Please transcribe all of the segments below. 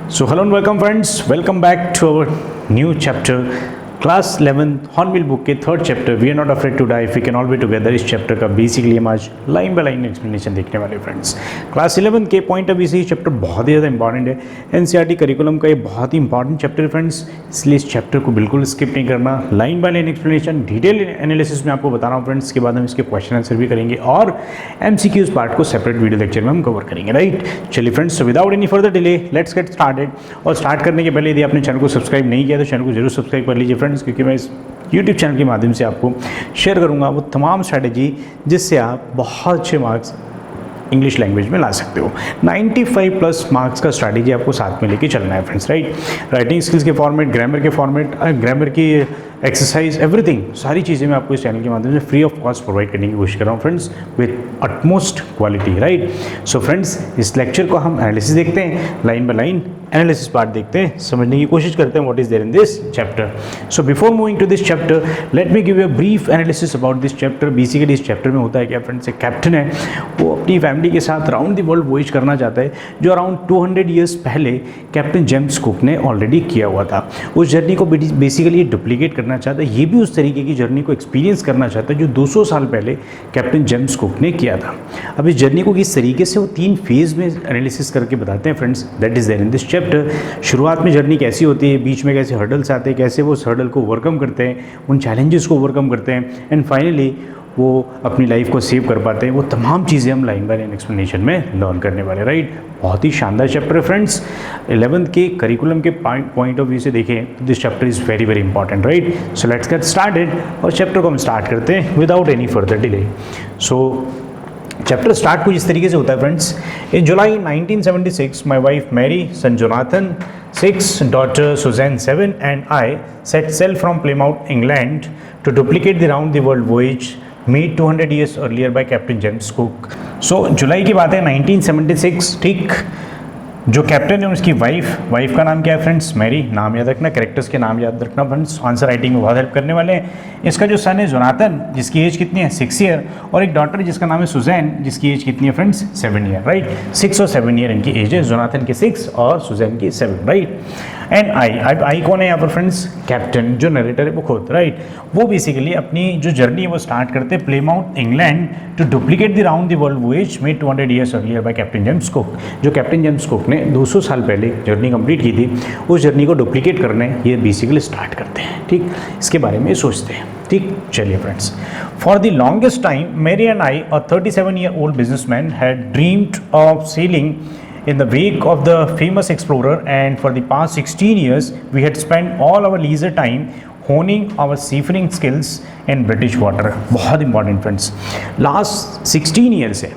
So hello and welcome friends, welcome back to our new chapter class 11 Hornbill book के third chapter we are not afraid to die if we can all be together. इस chapter का basically हम आज line by line explanation देखने वाले friends. Class 11 के point of view से ये चैप्टर बहुत ही ज़्यादा इंपॉर्टेंट है। एनसीईआरटी करिकुलम का ये बहुत ही इंपॉर्टेंट चैप्टर है फ्रेंड्स, इसलिए इस चैप्टर को बिल्कुल स्किप नहीं करना। Line by line explanation detail analysis में आपको बता रहा हूँ फ्रेंड्स। इसके बाद हम इसके क्वेश्चन आंसर भी करेंगे और एमसीक्यूज पार्ट को सेपरेट वीडियो लेक्चर में हम कवर करेंगे, राइट। चलिए friends, without any further delay let's get started. और स्टार्ट करने के पहले यदि आपने चैनल को सब्सक्राइब नहीं किया तो चैनल को जरूर सब्सक्राइब कर लीजिए फ्रेंड्स, क्योंकि मैं इस यूट्यूब चैनल के माध्यम से आपको शेयर करूंगा वो तमाम स्ट्रैटेजी जिससे आप बहुत अच्छे मार्क्स इंग्लिश लैंग्वेज में ला सकते हो। 95 प्लस मार्क्स का स्ट्रैटेजी आपको साथ में लेके चलना है फ्रेंड्स, राइट। राइटिंग स्किल्स के फॉर्मेट, ग्रामर के फॉर्मेट, ग्रामर की एक्सरसाइज, एवरीथिंग, सारी चीज़ें मैं आपको इस चैनल के माध्यम से फ्री ऑफ कॉस्ट प्रोवाइड करने की कोशिश कर रहा हूँ friends, with utmost quality, right. So friends, इस लेक्चर को हम एनालिसिस देखते हैं, line by line analysis part देखते हैं, समझने की कोशिश करते हैं what is there in this chapter. So before moving to this chapter let me give you a brief analysis about this chapter. Basically इस चैप्टर में होता है क्या फ्रेंड्स, एक कैप्टन है, वो अपनी फैमिली के साथ राउंड द वर्ल्ड वॉयज करना चाहता है, जो अराउंड 200 ईयर्स पहले कैप्टन जेम्स कुक ने ऑलरेडी किया हुआ था। उस जर्नी को बेसिकली डुप्लीकेट करना चाहता है, ये भी उस तरीके की जर्नी को एक्सपीरियंस करना चाहता है जो 200 साल पहले कैप्टन जेम्स कुक ने किया था। अब इस जर्नी को किस तरीके से वो 3 फेज में एनालिसिस करके बताते हैं friends, that is there in this chapter. शुरुआत में जर्नी कैसी होती है, बीच में कैसे हर्डल्स आते हैं, कैसे वो उस हर्डल को ओवरकम करते हैं, उन चैलेंजेस को ओवरकम करते हैं, एंड फाइनली वो अपनी लाइफ को सेव कर पाते हैं। वो तमाम चीज़ें हम लाइन बाय लाइन एक्सप्लेनेशन में लर्न करने वाले, राइट। बहुत ही शानदार चैप्टर है फ्रेंड्स। 11th के करिकुलम के पॉइंट ऑफ व्यू से देखें तो this chapter is very very important, right. So let's get started और चैप्टर को हम स्टार्ट करते हैं without any further delay. So chapter start कुछ इस तरीके से होता है friends. In July 1976 my wife Mary, son Jonathan 6, daughter Suzanne 7 and I set sail from Plymouth England to duplicate the round the world voyage made 200 years earlier by Captain James cook. सो जुलाई की बात है 1976, ठीक। जो captain है उसकी wife का नाम क्या है फ्रेंड्स, मैरी। नाम याद रखना, कैरेक्टर्स के नाम याद रखना फ्रेंड्स, आंसर राइटिंग में बहुत हेल्प करने वाले हैं। इसका जो सन है जोनाथन, जिसकी एज कितनी है 6 ईयर, और एक डॉटर जिसका नाम है सुजैन, जिसकी एज कितनी है फ्रेंड्स 7 ईयर, राइट। 6 और 7 ईयर इनकी एज है, जोनाथन की 6 और सुजैन की 7, राइट। एंड आई कौन है यहाँ पर फ्रेंड्स, कैप्टन, जो नरेटर है वो खुद, राइट। वो बेसिकली अपनी जो जर्नी है वो स्टार्ट करते हैं Plymouth England to duplicate the round the world voyage made 200 years earlier by Captain James Cook. जो कैप्टन जेम्स कुक ने 200 साल पहले जर्नी कंप्लीट की थी, उस जर्नी को डुप्लीकेट करने ये बेसिकली स्टार्ट करते हैं, ठीक। इसके बारे में सोचते हैं, ठीक। चलिए friends, for the longest time Mary and I, a 37-year-old businessman, had dreamed of sailing in the wake of the famous explorer, and for the past 16 years we had spent all our leisure time honing our seafaring skills in British water। बहुत important friends, last 16 years से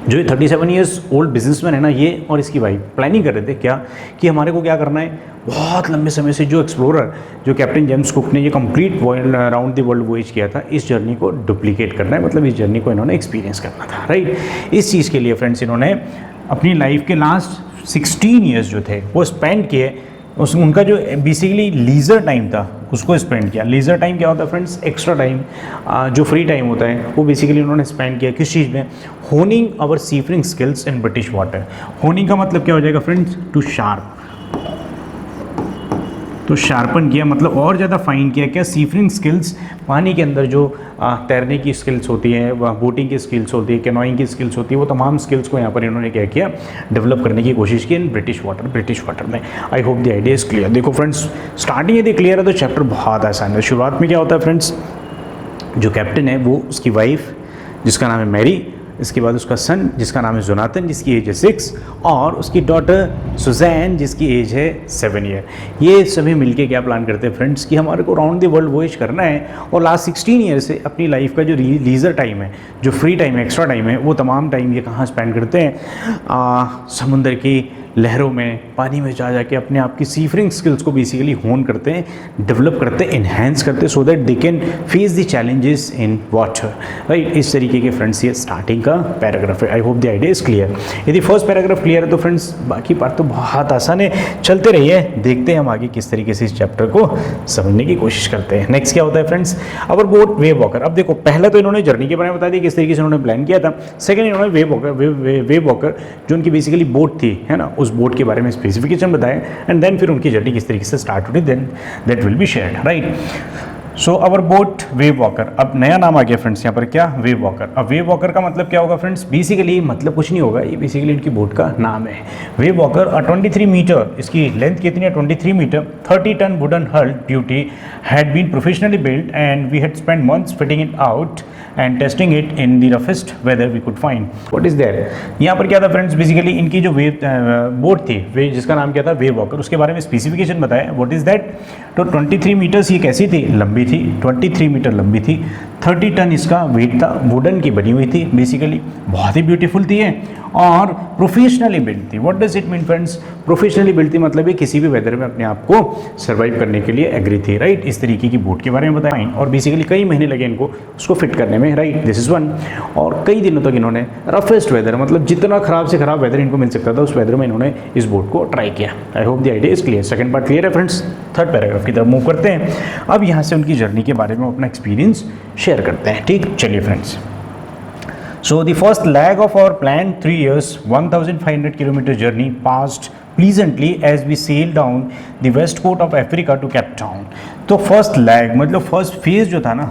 जो 37 years old businessman है ना, ये और इसकी wife planning कर रहे थे क्या, कि हमारे को क्या करना है, बहुत लंबे समय से जो एक्सप्लोरर जो कैप्टन जेम्स कुक ने ये complete round the world voyage किया था, इस जर्नी को डुप्लीकेट करना है, मतलब इस जर्नी को इन्होंने एक्सपीरियंस करना था, राइट। इस चीज़ के लिए फ्रेंड्स इन्होंने अपनी लाइफ के लास्ट 16 ईयर्स जो थे वो स्पेंड किए। उनका जो बेसिकली लीजर टाइम था उसको स्पेंड किया। लीजर टाइम क्या होता है फ्रेंड्स, एक्स्ट्रा टाइम, जो फ्री टाइम होता है वो बेसिकली उन्होंने स्पेंड किया किस चीज़ में, honing our seafaring skills in British water. Honing का मतलब क्या हो जाएगा फ्रेंड्स, टू शार्प, तो शार्पन किया मतलब और ज़्यादा फाइन किया क्या, सीफरिंग स्किल्स, पानी के अंदर जो तैरने की स्किल्स होती हैं, बोटिंग की स्किल्स होती है, कैनोइंग की स्किल्स होती है, वो तमाम स्किल्स को यहाँ पर इन्होंने क्या किया, डेवलप करने की कोशिश की इन ब्रिटिश वाटर में। I hope the idea is clear. देखो फ्रेंड्स, स्टार्टिंग यदि क्लियर है तो चैप्टर बहुत आसान है। शुरुआत में क्या होता है फ्रेंड्स, जो कैप्टन है वो उसकी वाइफ जिसका नाम है मैरी, इसके बाद उसका सन जिसका नाम है जोनाथन जिसकी एज है 6, और उसकी डॉटर सुजैन जिसकी एज है 7 ईयर। ये सभी मिलके क्या प्लान करते हैं फ्रेंड्स, कि हमारे को राउंड द वर्ल्ड वॉयज करना है, और लास्ट 16 ईयर से अपनी लाइफ का जो लीजर टाइम है, जो फ्री टाइम है, एक्स्ट्रा टाइम है, वो तमाम टाइम ये कहाँ स्पेंड करते हैं, समुद्र की लहरों में, पानी में जा जाके अपने आप की सीफरिंग स्किल्स को बेसिकली होन करते हैं, डेवलप करते हैं, इन्हेंस करते हैं, so that they can face the challenges in water, right. इस तरीके के फ्रेंड्स ये स्टार्टिंग का पैराग्राफ है। I hope the idea is clear. यदि फर्स्ट पैराग्राफ क्लियर है तो फ्रेंड्स बाकी पार्ट तो बहुत आसान है। चलते रहिए, देखते हैं हम आगे किस तरीके से इस चैप्टर को समझने की कोशिश करते हैं। नेक्स्ट क्या होता है फ्रेंड्स, अवर बोट वेव वॉकर। अब देखो, पहले तो इन्होंने जर्नी के बारे में बता दिया किस तरीके से उन्होंने प्लान किया था। सेकेंड इन्होंने वेव वॉकर जो उनकी बेसिकली बोट थी, है ना, उस बोट के बारे में स्पेसिफिकेशन बताएं, एंड देन फिर उनकी जर्नी किस तरीके से स्टार्ट होती, then that will be shared, right. So our boat Wave Walker, अब नया नाम आ गया फ्रेंड्स यहाँ पर, क्या, वेव वॉकर। अब वेव वॉकर का मतलब क्या होगा फ्रेंड्स, बेसिकली मतलब कुछ नहीं होगा, ये बेसिकली इनकी बोट का नाम है, वेव वॉकर। 23 मीटर, इसकी लेंथ कितनी है, 23 meter, 30 ton wooden hull beauty had been professionally built and we had spend months fitting it out and testing it in the roughest weather we could find. What is there, यहाँ पर क्या था friends, basically इनकी जो wave boat थी, वे जिसका नाम क्या था, वेव वॉकर, उसके बारे में स्पेसिफिकेशन बताया। व्हाट इज दैट, तो 23 मीटर्स ये कैसी थी, लंबी थी, 23 मीटर लंबी थी, 30 टन इसका वेट था, वुडन की बनी हुई थी, बेसिकली बहुत ही ब्यूटीफुल थी है, और प्रोफेशनली बिल्ड थी। What does it mean friends, professionally build थी मतलब ये किसी भी वेदर में अपने आप को सर्वाइव करने के लिए एग्री थी, राइट। इस तरीके की बोट के बारे में बताया, और बेसिकली कई महीने लगे इनको उसको फिट करने में, राइट, दिस इज वन। और कई दिनों तक इन्होंने रफेस्ट वेदर, मतलब जितना खराब से खराब वेदर इनको मिल सकता था उस वेदर में इन्होंने इस बोट को ट्राई किया। I hope the idea is clear. Second part clear है फ्रेंड्स, थर्ड पैराग्राफ की तरफ मूव करते हैं। अब यहाँ से उनकी जर्नी के बारे में अपना एक्सपीरियंस शेयर करते हैं, ठीक, चलिए friends. So the first leg of our planned 3 years, 1,500 kilometer journey passed pleasantly as we sailed down the west coast of Africa to Cape Town. तो फर्स्ट लैग मतलब फर्स्ट फेज जो था ना,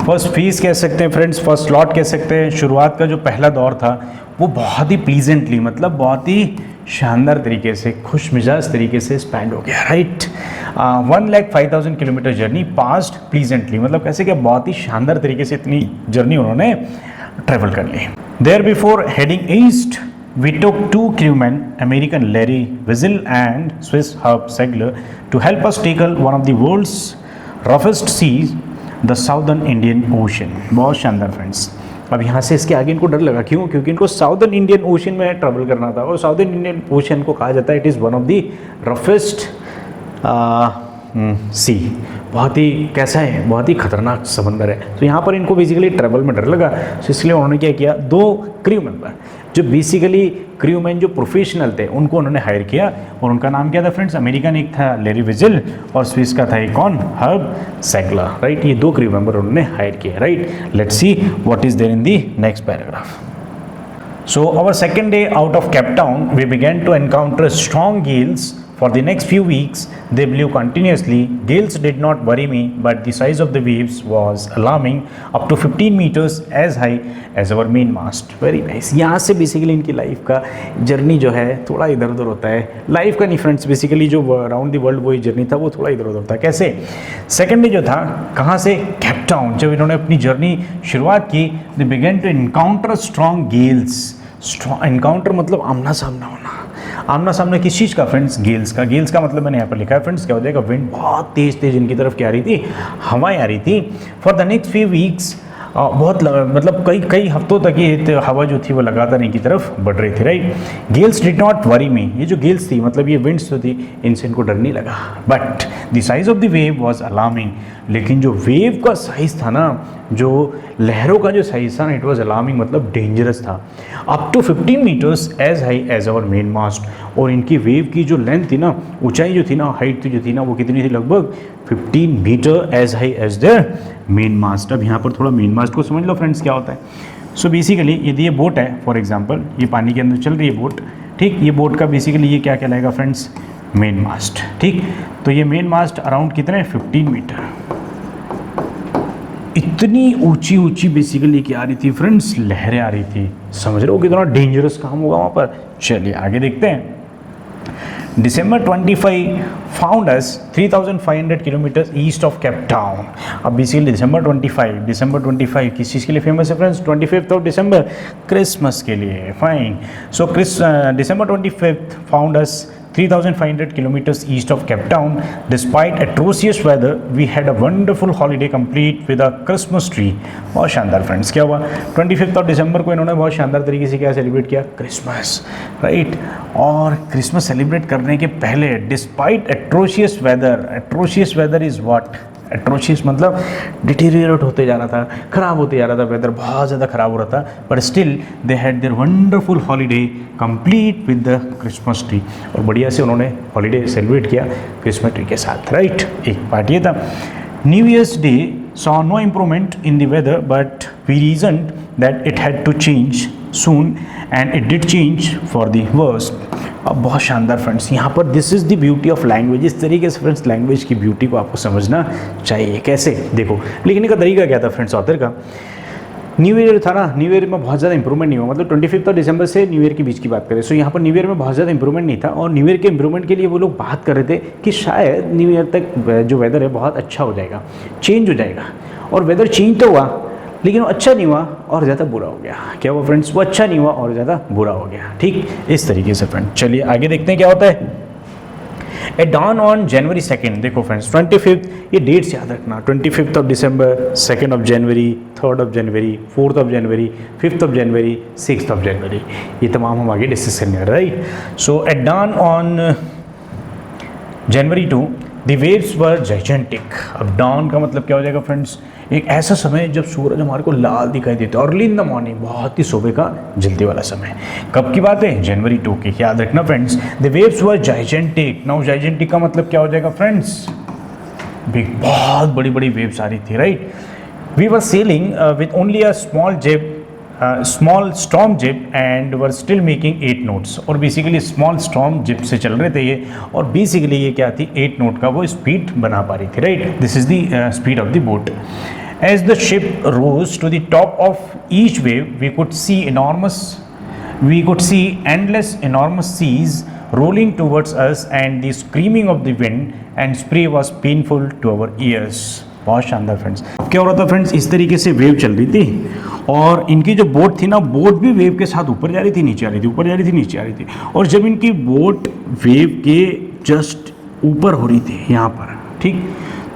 first phase कह सकते हैं friends, first slot कह सकते हैं, शुरुआत का जो पहला दौर था वो बहुत ही प्लीजेंटली, मतलब बहुत ही शानदार तरीके से, खुश मिजाज तरीके से स्पेंड हो गया, right. 1,05,000 kilometre journey past pleasantly, मतलब कैसे क्या, बहुत ही शानदार तरीके से इतनी जर्नी उन्होंने ट्रेवल कर ली। There before heading east we took 2 crewmen, American Larry Wiesel and Swiss Herb Segler, to help us tackle one of the world's roughest seas, the Southern Indian Ocean। बहुत शानदार फ्रेंड्स। अब यहाँ से इसके आगे इनको डर लगा, क्यों, क्योंकि इनको साउदर्न इंडियन ओशन में ट्रैवल करना था, और साउदर्न इंडियन ओशन को कहा जाता है it is one of the roughest sea, बहुत ही कैसा है, बहुत ही खतरनाक समंदर है। तो यहाँ पर इनको बेसिकली ट्रैवल में डर लगा, तो इसलिए उन्होंने क्या किया, 2 क्रू मेंबर जो बेसिकली क्रू मैन जो प्रोफेशनल थे उनको उन्होंने हायर किया, और उनका नाम क्या था फ्रेंड्स, अमेरिकन एक था लैरी विजिल और स्विस का था एक कौन, हर्ब सेगलर, राइट। ये 2 क्रू मेंबर उन्होंने हायर किए, right. Let's see what is there in the next paragraph. So our second day out of Cape Town, we began to encounter strong gales. For the next few weeks, they blew continuously. Gales did not worry me, but the size of the waves was alarming, up to 15 meters as high as our main mast. Very nice. यहाँ से basically इनकी life का journey जो है थोड़ा इधर उधर होता है, लाइफ का नहीं फ्रेंड्स, बेसिकली जो अराउंड द वर्ल्ड वही जर्नी था वो थोड़ा इधर उधर होता है। कैसे, सेकेंड डे जो था, कहाँ से, केप टाउन, जब इन्होंने अपनी जर्नी शुरुआत की, they began to encounter strong gales. Encounter मतलब आमना सामना होना, आमना सामना किस चीज़ का फ्रेंड्स, गेल्स का। गेल्स का मतलब मैंने यहाँ पर लिखा है फ्रेंड्स, क्या हो जाएगा, विंड बहुत तेज तेज इनकी तरफ क्या आ रही थी, हवाएं आ रही थी। For the next few weeks, बहुत मतलब कई हफ्तों तक ये हवा जो थी वो लगातार इनकी तरफ बढ़ रही थी, right. Gales did not worry me, ये जो गेल्स थी मतलब ये विंड्स जो थी इनसे इनको डर नहीं लगा। But the size of the wave was alarming, लेकिन जो वेव का साइज था ना, जो लहरों का जो साइज था ना, इट वॉज अलार्मिंग, मतलब डेंजरस था। Up to 15 meters as high as our main mast, और इनकी वेव की जो लेंथ थी ना, ऊंचाई जो थी ना, हाइट जो थी ना, वो कितनी थी, लगभग 15 meter as high as their main mast. अब यहाँ पर थोड़ा मेन मास्ट को समझ लो फ्रेंड्स क्या होता है। सो बेसिकली यदि ये बोट है, फॉर एग्जांपल ये पानी के अंदर चल रही है बोट, ठीक, ये बोट का बेसिकली ये क्या कहलाएगा फ्रेंड्स, मेन मास्ट, ठीक। तो ये मेन मास्ट अराउंड कितने, 15 मीटर, इतनी ऊंची ऊंची बेसिकली क्या आ रही थी फ्रेंड्स, लहरें आ रही थी। समझ रहे हो कितना डेंजरस काम होगा वहाँ पर। चलिए आगे देखते हैं। December 25 found us 3,500 kilometers east of Cape Town. अब बेसिकली December 25 किस चीज़ के लिए फेमस है friends, 25th of December, Christmas के लिए, fine. So December 25th found us 3,500 kilometers east of Cape Town. Despite atrocious weather, we had a wonderful holiday complete with a Christmas tree. बहुत शानदार friends, क्या हुआ, 25 दिसंबर को इन्होंने बहुत शानदार तरीके से क्या सेलिब्रेट किया, क्रिसमस, राइट। और क्रिसमस सेलिब्रेट करने के पहले, despite atrocious weather is what, atrocious मतलब डिटेरियोरेट होते जा रहा था, ख़राब होते जा रहा था, वेदर बहुत ज़्यादा ख़राब हो रहा था, but still they had there wonderful holiday complete with the Christmas tree. और बढ़िया से उन्होंने हॉलीडे सेलिब्रेट किया क्रिसमस ट्री के साथ, राइट। एक पार्ट ये था। New years day saw no improvement in the weather, but we reasoned that it had to change soon and it did change for the worse. अब बहुत शानदार फ्रेंड्स, यहाँ पर this is the beauty of language. इस तरीके से friends language की ब्यूटी को आपको समझना चाहिए। कैसे? देखो लिखने का तरीका क्या था फ्रेंड्स ऑथर का। न्यू ईयर था ना, न्यू ईयर में बहुत ज़्यादा इंप्रूवमेंट नहीं हुआ, मतलब 25 दिसंबर से न्यू ईयर के बीच की बात करें। सो यहाँ पर न्यू ईयर में बहुत ज़्यादा इंप्रूवमेंट नहीं था, और न्यू ईयर के इंप्रूवमेंट के लिए वो लोग बात कर रहे थे कि शायद न्यू ईयर तक जो वेदर है बहुत अच्छा हो जाएगा, चेंज हो जाएगा। और वेदर चेंज तो हुआ, लेकिन वो अच्छा नहीं हुआ और ज़्यादा बुरा हो गया। क्या हुआ फ्रेंड्स? वो अच्छा नहीं हुआ और ज़्यादा बुरा हो गया। ठीक इस तरीके से फ्रेंड, चलिए आगे देखते हैं क्या होता है। एट डॉन ऑन जनवरी 2, देखो फ्रेंड्स 25, ये डेट्स याद रखना, 25 दिसंबर, 2 जनवरी, 3 जनवरी, 4 जनवरी, 5 जनवरी, 6 जनवरी, ये तमाम हम आगे डिस्कस करने right. So at dawn on January 2 the waves were gigantic. अब डॉन का मतलब क्या हो जाएगा फ्रेंड्स? एक ऐसा समय जब सूरज हमारे को लाल दिखाई देता है, अर्ली इन द मॉर्निंग, बहुत ही सुबह का जल्दी वाला समय। कब की बात है? जनवरी 2 की। याद रखना friends, the waves were gigantic. Now gigantic का मतलब क्या हो जाएगा फ्रेंड्स? बहुत बड़ी बड़ी वेव्स आ रही थी right. We were sailing with only a small storm jib and were still making 8 knots. और बेसिकली स्मॉल स्टॉर्म जिप से चल रहे थे ये, और बेसिकली ये क्या थी? 8 नोट का वो स्पीड बना पा रही थी right. This is the speed of the boat. As the ship rose to the top of each wave, we could see endless enormous seas rolling towards us, and the screaming of the wind and spray was painful to our ears. बहुत शानदार friends. अब क्या हो रहा था friends? इस तरीके से वेव चल रही थी, और इनकी जो बोट थी ना, बोट भी वेव के साथ ऊपर जा रही थी, नीचे आ रही थी, ऊपर जा रही थी, नीचे आ रही थी। और जब इनकी बोट वेव के जस्ट ऊपर हो रही थी यहाँ पर, ठीक,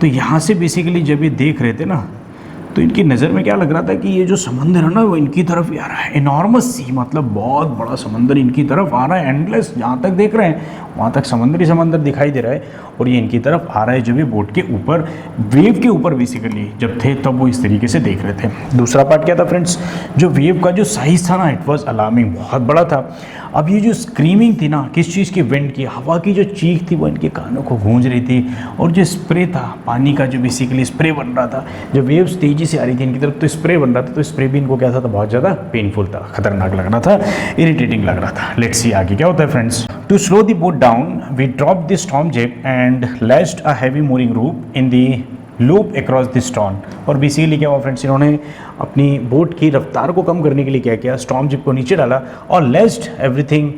तो यहाँ से बेसिकली जब ये देख रहे थे ना, तो इनकी नज़र में क्या लग रहा था कि ये जो समंदर है ना, वो इनकी तरफ ही आ रहा है। इनॉर्मस सी, मतलब बहुत बड़ा समंदर इनकी तरफ आ रहा है। एंडलेस, जहाँ तक देख रहे हैं वहाँ तक समंदर ही समंदर दिखाई दे रहा है, और ये इनकी तरफ आ रहा है। जब ये बोट के ऊपर, वेव के ऊपर बेसिकली जब थे, तब वो इस तरीके से देख रहे थे। दूसरा पार्ट क्या था फ्रेंड्स? जो वेव का जो साइज़ था ना, इट वॉज अलार्मिंग, बहुत बड़ा था। अब ये जो स्क्रीमिंग थी ना, किस चीज़ की? विंड की, हवा की जो चीख थी वो इनके कानों को गूंज रही थी। और जो स्प्रे था पानी का, जो बेसिकली स्प्रे बन रहा था, जब वेव्स तेज़ी से आ रही थी इनकी तरफ, तो स्प्रे बन रहा था, तो स्प्रे भी इनको क्या था? तो बहुत ज़्यादा पेनफुल था, खतरनाक लग रहा था, इरिटेटिंग लग रहा था। लेट्स सी आगे क्या होता है friends. To slow the boat down we drop the storm jib and lashed a heavy moving rope in the loop across the storm. और बेसिकली क्या हुआ फ्रेंड्स, इन्होंने अपनी बोट की रफ्तार को कम करने के लिए क्या किया? स्टॉर्म जिप को नीचे डाला और लेस्ड एवरीथिंग।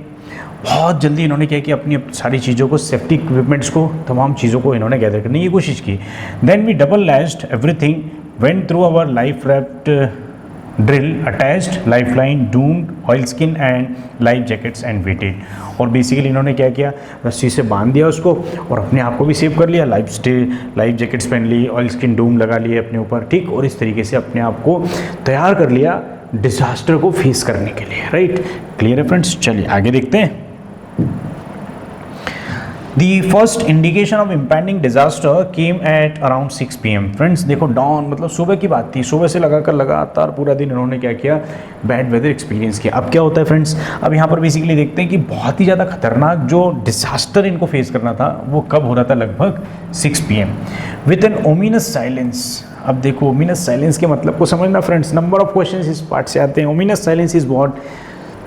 बहुत जल्दी इन्होंने क्या किया? अपनी सारी चीज़ों को, सेफ्टी इक्विपमेंट्स को, तमाम चीज़ों को इन्होंने गैदर करने की कोशिश की। Then we double lashed everything, went through our life raft drill, attached lifeline, donned, oilskin and life jackets and waited. और बेसिकली इन्होंने क्या किया? रस्सी से बांध दिया उसको, और अपने आप को भी सेव कर लिया, लाइफ जैकेट्स पहन ली, ऑयल स्किन डूम लगा लिए अपने ऊपर, ठीक, और इस तरीके से अपने आप को तैयार कर लिया डिजास्टर को फेस करने के लिए राइट। क्लियर है फ्रेंड्स? चलिए आगे देखते हैं। The first indication of impending disaster came at around 6 PM. Friends देखो, डॉन मतलब सुबह की बात थी, सुबह से लगातार पूरा दिन इन्होंने क्या किया? बैड वेदर एक्सपीरियंस किया। अब क्या होता है फ्रेंड्स? अब यहाँ पर बेसिकली देखते हैं कि बहुत ही ज़्यादा खतरनाक जो डिजास्टर इनको फेस करना था, वो कब हो रहा था? लगभग 6 PM with an ominous silence. अब देखो, ओमिनस साइलेंस के मतलब को समझना फ्रेंड्स। नंबर ऑफ क्वेश्चन इस पार्ट से आते हैं। Ominous silence is what?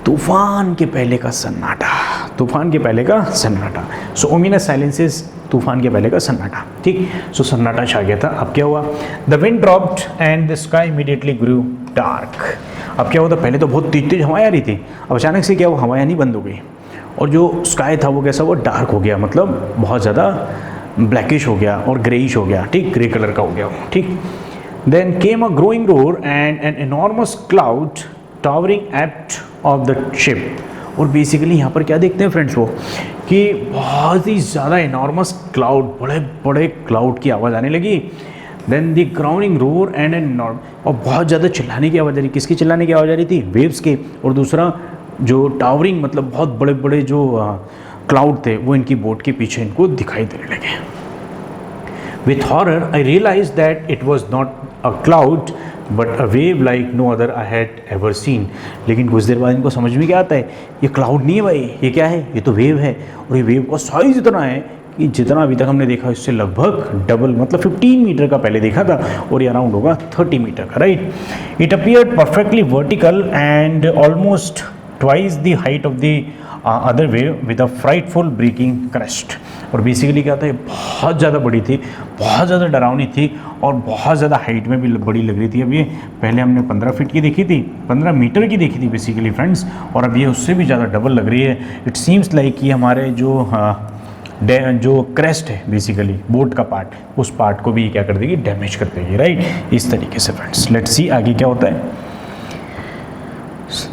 तूफान के पहले का सन्नाटा, तूफान के पहले का सन्नाटा। सो ओमिनस साइलेंसेस, तूफान के पहले का सन्नाटा, ठीक। सो सन्नाटा छा गया था। अब क्या हुआ? The wind dropped and the sky immediately grew dark. अब क्या हुआ था? पहले तो बहुत तेज हवाएं आ रही थी, अब अचानक से क्या हुआ? हवाएं नहीं बंद हो गई, और जो स्काई था वो कैसा? वो डार्क हो गया, मतलब बहुत ज़्यादा ब्लैकिश हो गया और ग्रेइश हो गया, ठीक, ग्रे कलर का हो गया, ठीक। Then came a growing roar and an enormous cloud towering aft of the ship. और बेसिकली यहाँ पर क्या देखते हैं फ्रेंड्स, वो कि बहुत ही ज़्यादा एनॉर्मस क्लाउड, बड़े बड़े क्लाउड की आवाज़ आने लगी। Then the grounding roar and an, और बहुत ज़्यादा चिल्लाने की आवाज़ आ रही। किसकी चिल्लाने की आवाज़ आ रही थी? वेव्स के। और दूसरा जो टावरिंग, मतलब बहुत बड़े बड़े जो क्लाउड थे, वो इनकी बोट के पीछे इनको दिखाई देने लगे। With horror I realize that it was not a cloud but a wave like no other I had ever seen. लेकिन कुछ देर बाद इनको समझ में क्या आता है? ये क्लाउड नहीं है भाई, ये क्या है? ये तो वेव है, और ये वेव का साइज इतना है कि जितना अभी तक हमने देखा इससे लगभग डबल, मतलब 15 मीटर का पहले देखा था और ये अराउंड होगा 30 मीटर का, right. It appeared perfectly vertical and almost twice the height of the other wave with a frightful breaking crest. और बेसिकली क्या था, ये बहुत ज़्यादा बड़ी थी, बहुत ज़्यादा डरावनी थी और बहुत ज़्यादा हाइट में भी बड़ी लग रही थी। अब ये पहले हमने 15 फीट की देखी थी, 15 मीटर की देखी थी बेसिकली फ्रेंड्स, और अब ये उससे भी ज़्यादा डबल लग रही है। इट सीम्स लाइक कि हमारे जो क्रेस्ट है बेसिकली बोट का पार्ट, उस पार्ट को भी क्या कर देगी, डैमेज कर देगी, राइट। इस तरीके से फ्रेंड्स, लेट्स सी आगे क्या होता है।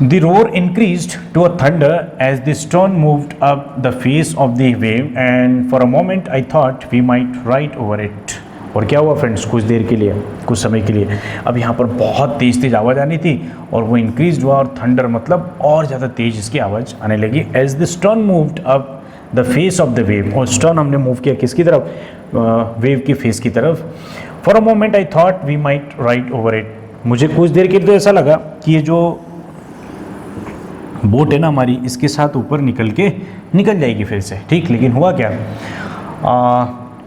The roar increased to a thunder as the stone moved up the face of the wave, and for a moment I thought we might ride over it. और क्या हुआ फ्रेंड्स, कुछ देर के लिए, कुछ समय के लिए अब यहाँ पर बहुत तेज़ तेज़ आवाज़ आनी थी और वो इंक्रीज हुआ, और थंडर मतलब और ज़्यादा तेज़ इसकी आवाज़ आने लगी। As the stone moved up the face of the wave, और स्टोन हमने मूव किया किसकी तरफ, वेव की फेस की तरफ। For a moment I thought we might ride over it, मुझे कुछ देर के लिए तो ऐसा लगा कि ये जो बोट है ना हमारी, इसके साथ ऊपर निकल जाएगी फिर से, ठीक। लेकिन हुआ क्या,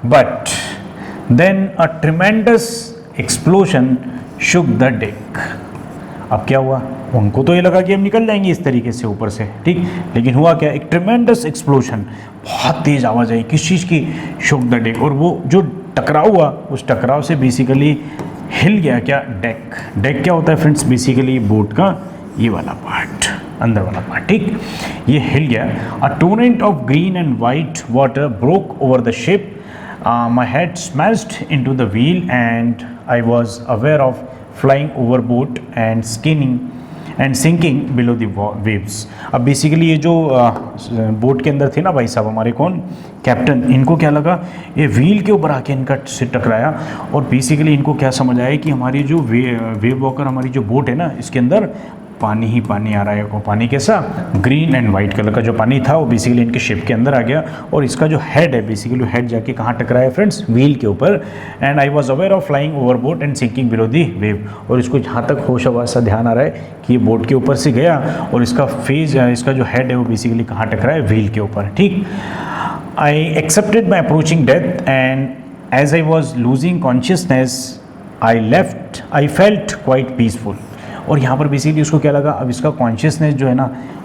but then a tremendous explosion shook the deck. अब क्या हुआ, उनको तो ये लगा कि हम निकल जाएंगे इस तरीके से ऊपर से, ठीक। लेकिन हुआ क्या, एक ट्रिमेंडस एक्सप्लोजन, बहुत तेज आवाज़ आई किस चीज़ की, शुक द डेक। और वो जो टकराव हुआ, उस टकराव से बेसिकली हिल गया क्या, डेक। डेक क्या होता है फ्रेंड्स, बेसिकली बोट का ये वाला पार्ट, अंदर वाला पार्ट, ठीक। ये हिल गया। A torrent of green and white water broke over the ship, my head smashed into the wheel and I was aware of flying overboard and sinking below the waves. अब basically ये जो boat के अंदर थे ना भाई साहब हमारे, कौन, कैप्टन, इनको क्या लगा, ये व्हील के ऊपर आके इनका सिर टकराया और बेसिकली इनको क्या समझ आया कि हमारी जो वेव वॉकर, हमारी जो बोट है ना, इसके अंदर पानी ही पानी आ रहा है। वो पानी कैसा, ग्रीन एंड वाइट कलर का जो पानी था वो बेसिकली इनके शिप के अंदर आ गया, और इसका जो हेड है बेसिकली हेड जाके कहाँ टकराया फ्रेंड्स, व्हील के ऊपर। And I was aware of flying overboard and sinking below the wave, और इसको जहाँ तक होश हवास सा ध्यान आ रहा है कि ये बोट के ऊपर से गया और इसका फेस, इसका जो हेड है वो बेसिकली कहाँ टकराया है, व्हील के ऊपर, ठीक। I accepted my approaching death and as I was losing consciousness I felt quite peaceful. और यहाँ पर बेसिकली उसको क्या लगा, अब इसका कॉन्शियसनेस जो है ना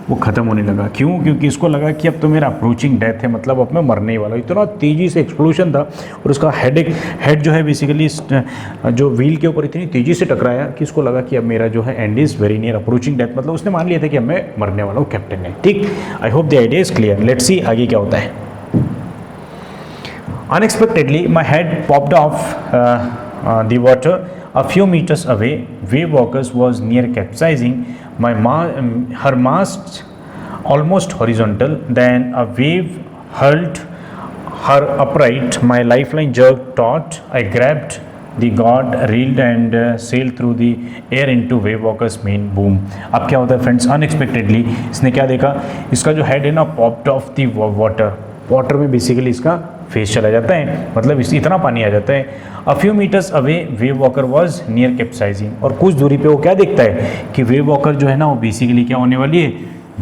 वो ख़त्म होने लगा। क्यों, क्योंकि इसको लगा कि अब तो मेरा अप्रोचिंग डेथ है, मतलब अब मैं मरने वाला हूँ। इतना तेज़ी से एक्सप्लोजन था और उसका हेड जो है बेसिकली जो व्हील के ऊपर इतनी तेज़ी से टकराया कि इसको लगा कि अब मेरा जो है and is very near approaching death, मतलब उसने मान लिया था कि अब मैं मरने वाला हूँ, कैप्टन ने, ठीक। I hope the idea is clear. Let's see आगे क्या होता है। Unexpectedly my head popped off the water a few meters away. Wave walkers was near capsizing. Her mast almost horizontal. Then a wave hurled her upright. My lifeline jerked taut. I grabbed the guard, reeled and sailed through the air into wave walker's main boom. अब क्या होता है friends, unexpectedly इसने क्या देखा, इसका जो head है ना पॉप्ड ऑफ द वाटर में बेसिकली इसका फेस चला जाता है, मतलब इतना पानी आ जाता है। A few meters away Wave Walker was near capsizing, और कुछ दूरी पे वो क्या देखता है कि वेव वॉकर जो है ना वो बेसिकली क्या होने वाली है,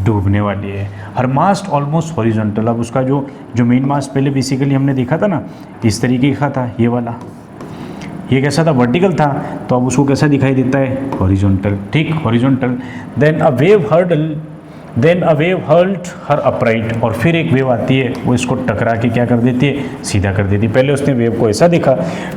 डूबने वाली है। हर मास्ट ऑलमोस्ट हॉरिजॉन्टल, अब उसका जो मेन मास्ट पहले बेसिकली हमने देखा था ना इस तरीके का था, ये वाला, ये कैसा था, वर्टिकल था, तो अब उसको कैसा दिखाई देता है, हॉरिजॉन्टल, ठीक, horizontal. Then a wave hurled her upright, और फिर एक वेव आती है वो इसको टकरा के क्या कर देती है, सीधा कर देती है। पहले उसने वेव को ऐसा देखा,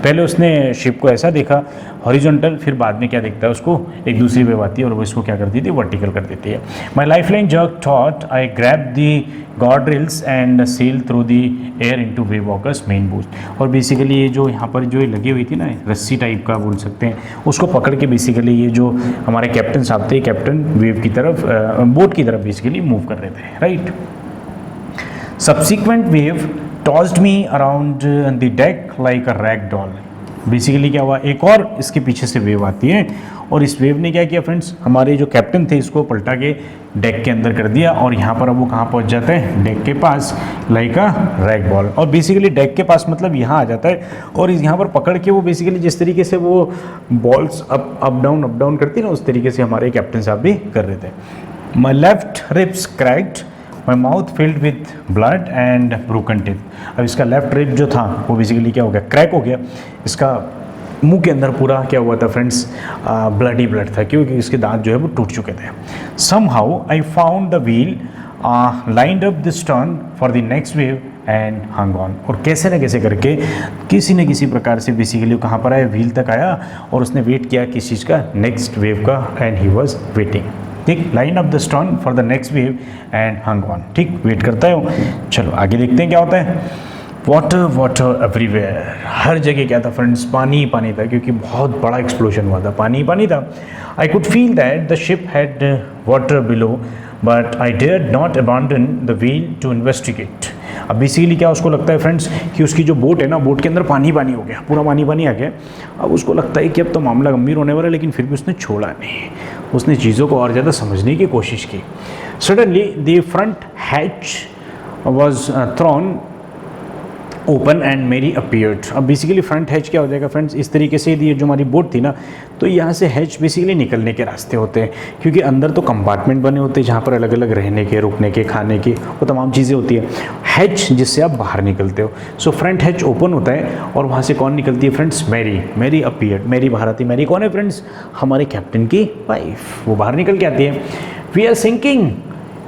पहले उसने शिप को ऐसा देखा हॉरिजॉन्टल, फिर बाद में क्या देखता है उसको, एक दूसरी वेव आती है और वो इसको क्या कर देती है, वर्टिकल कर देती है। My life line jerk taut I grab the guard rails and sail through the air into Wave Walker's main boost. और बेसिकली ये जो यहाँ पर जो लगी हुई थी ना रस्सी टाइप का बोल सकते हैं, उसको पकड़ के बेसिकली ये जो हमारे कैप्टन साहब थे, कैप्टन वेव की तरफ, बोट की तरफ बेसिकली मूव कर रहे थे, right. Subsequent wave tossed me around the deck like a rag doll. Basically क्या हुआ, एक और इसके पीछे से वेव आती है और इस वेव ने क्या किया फ्रेंड्स, हमारे जो कैप्टन थे इसको पलटा के डेक के अंदर कर दिया, और यहाँ पर अब वो कहाँ पहुँच जाते हैं, डेक के पास, लाइक अ रैग बॉल। और बेसिकली डेक के पास मतलब यहाँ आ जाता है, और यहाँ पर पकड़ के वो बेसिकली जिस तरीके से वो बॉल्स अप डाउन करती है ना, उस तरीके से हमारे कैप्टन साहब भी कर रहे थे। My left ribs cracked, my mouth filled with blood and broken teeth. अब इसका लेफ्ट रिब जो था वो बेसिकली क्या हो गया, क्रैक हो गया। इसका मुंह के अंदर पूरा क्या हुआ था फ्रेंड्स, ब्लड ही ब्लड था, क्योंकि इसके दांत जो है वो टूट चुके थे। Somehow I found the wheel lined up the stern for the next wave and hung on. और कैसे न कैसे करके किसी न किसी प्रकार से बेसिकली कहाँ पर आया, व्हील तक आया और उसने वेट किया किस चीज़ का, नेक्स्ट वेव का, एंड ही वॉज वेटिंग। ठीक, line up the stern for the next wave and hung on. ठीक, वेट करता है वो। चलो आगे देखते हैं क्या होता है। वाटर वाटर एवरीवेयर, हर जगह क्या था फ्रेंड्स, पानी ही पानी था, क्योंकि बहुत बड़ा एक्सप्लोजन हुआ था, पानी ही पानी था। I could feel that the ship had water below but I dared not abandon the wheel to investigate. अब बेसिकली क्या उसको लगता है फ्रेंड्स कि उसकी जो बोट है ना, बोट के अंदर पानी पानी हो गया, पूरा पानी पानी आ गया। अब उसको लगता है कि अब तो मामला गंभीर होने वाला है, लेकिन फिर भी उसने छोड़ा नहीं, उसने चीज़ों को और ज़्यादा समझने की कोशिश की। Suddenly the front hatch was throne open and मेरी अपीयर्ड। अब बेसिकली फ्रंट हैच क्या हो जाएगा फ्रेंड्स, इस तरीके से ये जो हमारी बोट थी ना, तो यहाँ से हैच बेसिकली निकलने के रास्ते होते हैं, क्योंकि अंदर तो कंपार्टमेंट बने होते हैं जहाँ पर अलग अलग रहने के, रुकने के, खाने के, वो तमाम चीज़ें होती है। हैच जिससे आप बाहर निकलते हो। सो फ्रंट हैच ओपन होता है और वहाँ से कौन निकलती है friends, Mary. Mary appeared, Mary बाहर आती है। मैरी कौन है फ्रेंड्स, हमारे कैप्टन की वाइफ, वो बाहर निकल के आती है। We are sinking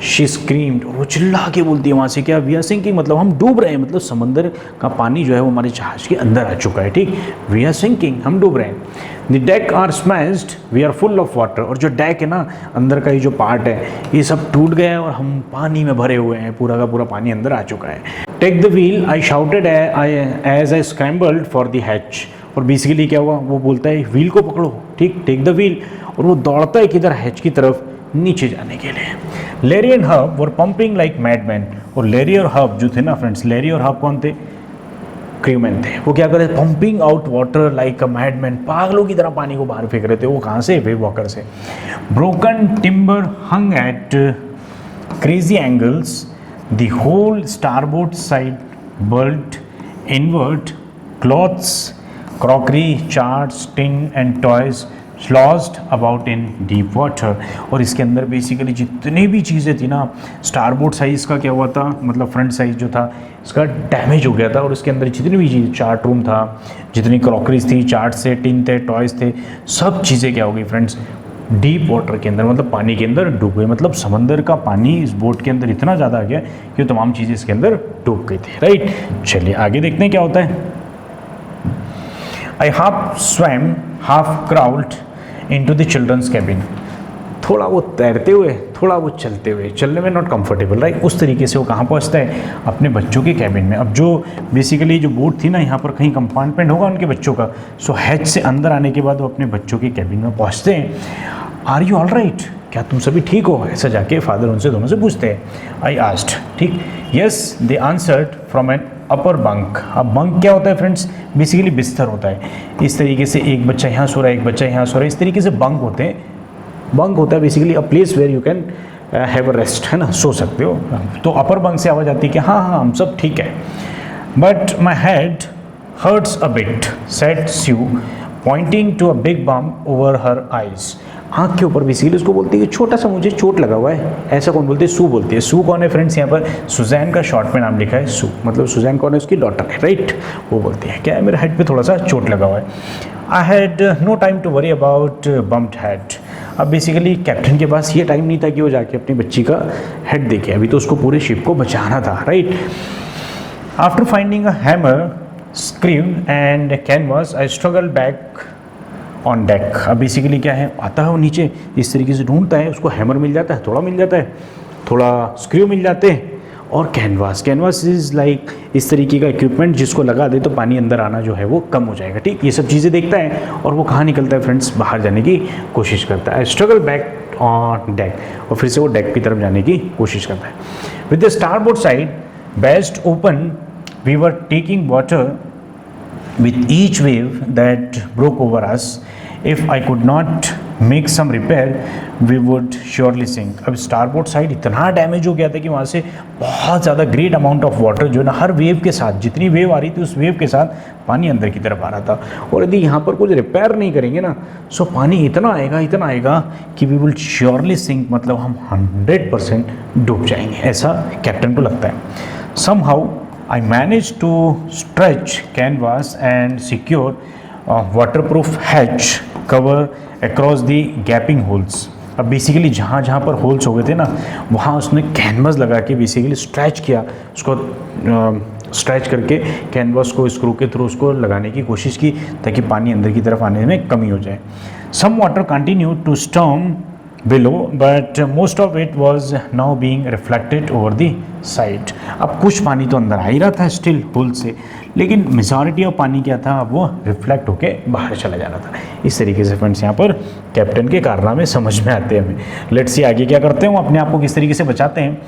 she screamed, वो चिल्ला के बोलती है वहाँ से, क्या, वी आर सिंकिंग मतलब हम डूब रहे हैं, मतलब समंदर का पानी जो है वो हमारे जहाज के अंदर आ चुका है। ठीक, वी आर सिंकिंग, हम डूब रहे हैं। The deck are smashed, we are full of water, और जो डेक है ना, अंदर का ये जो पार्ट है, ये सब टूट गया है और हम पानी में भरे हुए हैं, पूरा का पूरा पानी अंदर आ चुका है। Take the wheel, I shouted as I scrambled for the hatch. और बेसिकली क्या हुआ, वो बोलता है व्हील को पकड़ो, ठीक, टेक द व्हील, और वो दौड़ता है किधर, हैच की तरफ नीचे जाने के लिए। Larry and Herb were pumping like madman, और लेरी और हब जो थे ना फ्रेंड्स, लेरी और हब कौन थे, क्रूमैन थे। वो क्या कर रहे थे, pumping out water like a madman, पागलों की तरह पानी को बाहर फेंक रहे थे। वो कहाँ से, वेव वॉकर से। Broken timber hung at crazy angles, the whole starboard side bulged inward, clothes, crockery, charts, tin and toys lost about in deep water. और इसके अंदर बेसिकली जितनी भी चीज़ें थी ना, स्टारबोर्ड साइज़ का क्या हुआ था, मतलब फ्रंट साइज़ जो था इसका डैमेज हो गया था, और इसके अंदर जितनी भी चीज़, चार्ट रूम था, जितनी क्रॉकरीज थी, चार्ट से, टिन थे, टॉयज़ थे, सब चीज़ें क्या हो गई फ्रेंड्स, डीप वाटर के अंदर, मतलब पानी के अंदर डूब गई। मतलब समंदर का पानी इस बोट के अंदर इतना ज़्यादा आ गया कि तमाम चीज़ें इसके अंदर डूब गई थी। राइट, चलिए आगे देखते हैं क्या होता है। I half swam half crawled into the children's cabin, थोड़ा वो तैरते हुए, थोड़ा वो चलते हुए, चलने में नॉट कंफर्टेबल, राइट, उस तरीके से वो कहाँ पहुँचता है, अपने बच्चों के कैबिन में। अब जो बेसिकली जो बोट थी ना, यहाँ पर कहीं कंपार्टमेंट होगा उनके बच्चों का, सो हैच से अंदर आने के बाद वो अपने बच्चों के कैबिन में पहुँचते हैं। आर यू ऑल राइट, क्या तुम सभी ठीक हो, ऐसा जाके फादर उनसे दोनों से पूछते हैं। आई आस्क्ड, ठीक, yes they answered from an upper bunk. अब बंक क्या होता है फ्रेंड्स, बेसिकली बिस्तर होता है। इस तरीके से एक बच्चा यहाँ सो रहा है, एक बच्चा यहाँ सो रहा है, इस तरीके से बंक होते हैं। बंक होता है basically a place where you can have a rest, है ना, सो सकते हो। तो अपर बंक से आवाज़ आती है कि हाँ हाँ हम सब ठीक है। But my head hurts a bit, said Sue pointing to a big bump over her eyes. आँख के ऊपर बेसिकली उसको बोलती है कि छोटा सा मुझे चोट लगा हुआ है। ऐसा कौन बोलती है, सू बोलती है। सू कौन है फ्रेंड्स, यहाँ पर सुजैन का शॉर्ट में नाम लिखा है सू, मतलब सुजैन कौन है, उसकी डॉटर है, राइट। वो बोलती है क्या है, मेरे हेड पे थोड़ा सा चोट लगा हुआ है। I had no time to worry about bumped head. अब बेसिकली कैप्टन के पास ये टाइम नहीं था कि वो जाके अपनी बच्ची का हेड देखे, अभी तो उसको पूरे शिप को बचाना था, right. After finding a hammer, screw and canvas, I struggle back on deck. अब बेसिकली क्या है, आता है वो नीचे, इस तरीके से ढूंढता है, उसको हैमर मिल जाता है, थोड़ा मिल जाता है, थोड़ा स्क्रू मिल जाते हैं, और कैनवास। कैनवास इज़ लाइक इस तरीके का इक्विपमेंट जिसको लगा दे तो पानी अंदर आना जो है वो कम हो जाएगा, ठीक। ये सब चीज़ें देखता है और वो कहाँ निकलता है फ्रेंड्स, बाहर जाने की कोशिश करता है। स्ट्रगल बैक ऑन डेक, और फिर से वो डेक की तरफ जाने की कोशिश करता है। With the starboard side best open, we were taking water with each wave that broke over us if I could not make some repair we would surely sink. अब स्टारबोर्ड साइड इतना damage हो गया था कि वहाँ से बहुत ज़्यादा ग्रेट अमाउंट ऑफ वाटर जो है ना, हर वेव के साथ, जितनी वेव आ रही थी उस वेव के साथ पानी अंदर की तरफ आ रहा था। और यदि यहाँ पर कुछ रिपेयर नहीं करेंगे ना, सो पानी इतना आएगा कि वी विल श्योरली सिंक, मतलब हम 100% डूब जाएंगे, ऐसा कैप्टन को लगता है। Somehow I managed to stretch canvas and secure a waterproof hatch cover across the gaping holes। अब बेसिकली जहाँ जहाँ पर होल्स हो गए थे ना, वहाँ उसने कैनवास लगा के बेसिकली स्ट्रेच किया, उसको स्ट्रेच करके कैनवास को स्क्रू के थ्रू उसको लगाने की कोशिश की ताकि पानी अंदर की तरफ आने में कमी हो जाए। Some water continue to storm below but most of it was now being reflected over the side। अब कुछ पानी तो अंदर आ ही रहा था स्टिल होल से, लेकिन मेजॉरिटी ऑफ पानी क्या था, वो रिफ्लेक्ट होके बाहर चला जा रहा था। इस तरीके से फ्रेंड्स यहाँ पर कैप्टन के कारनामे समझ में आते हैं हमें। लेट्स सी आगे क्या करते हैं, वो अपने आप को किस तरीके से बचाते हैं।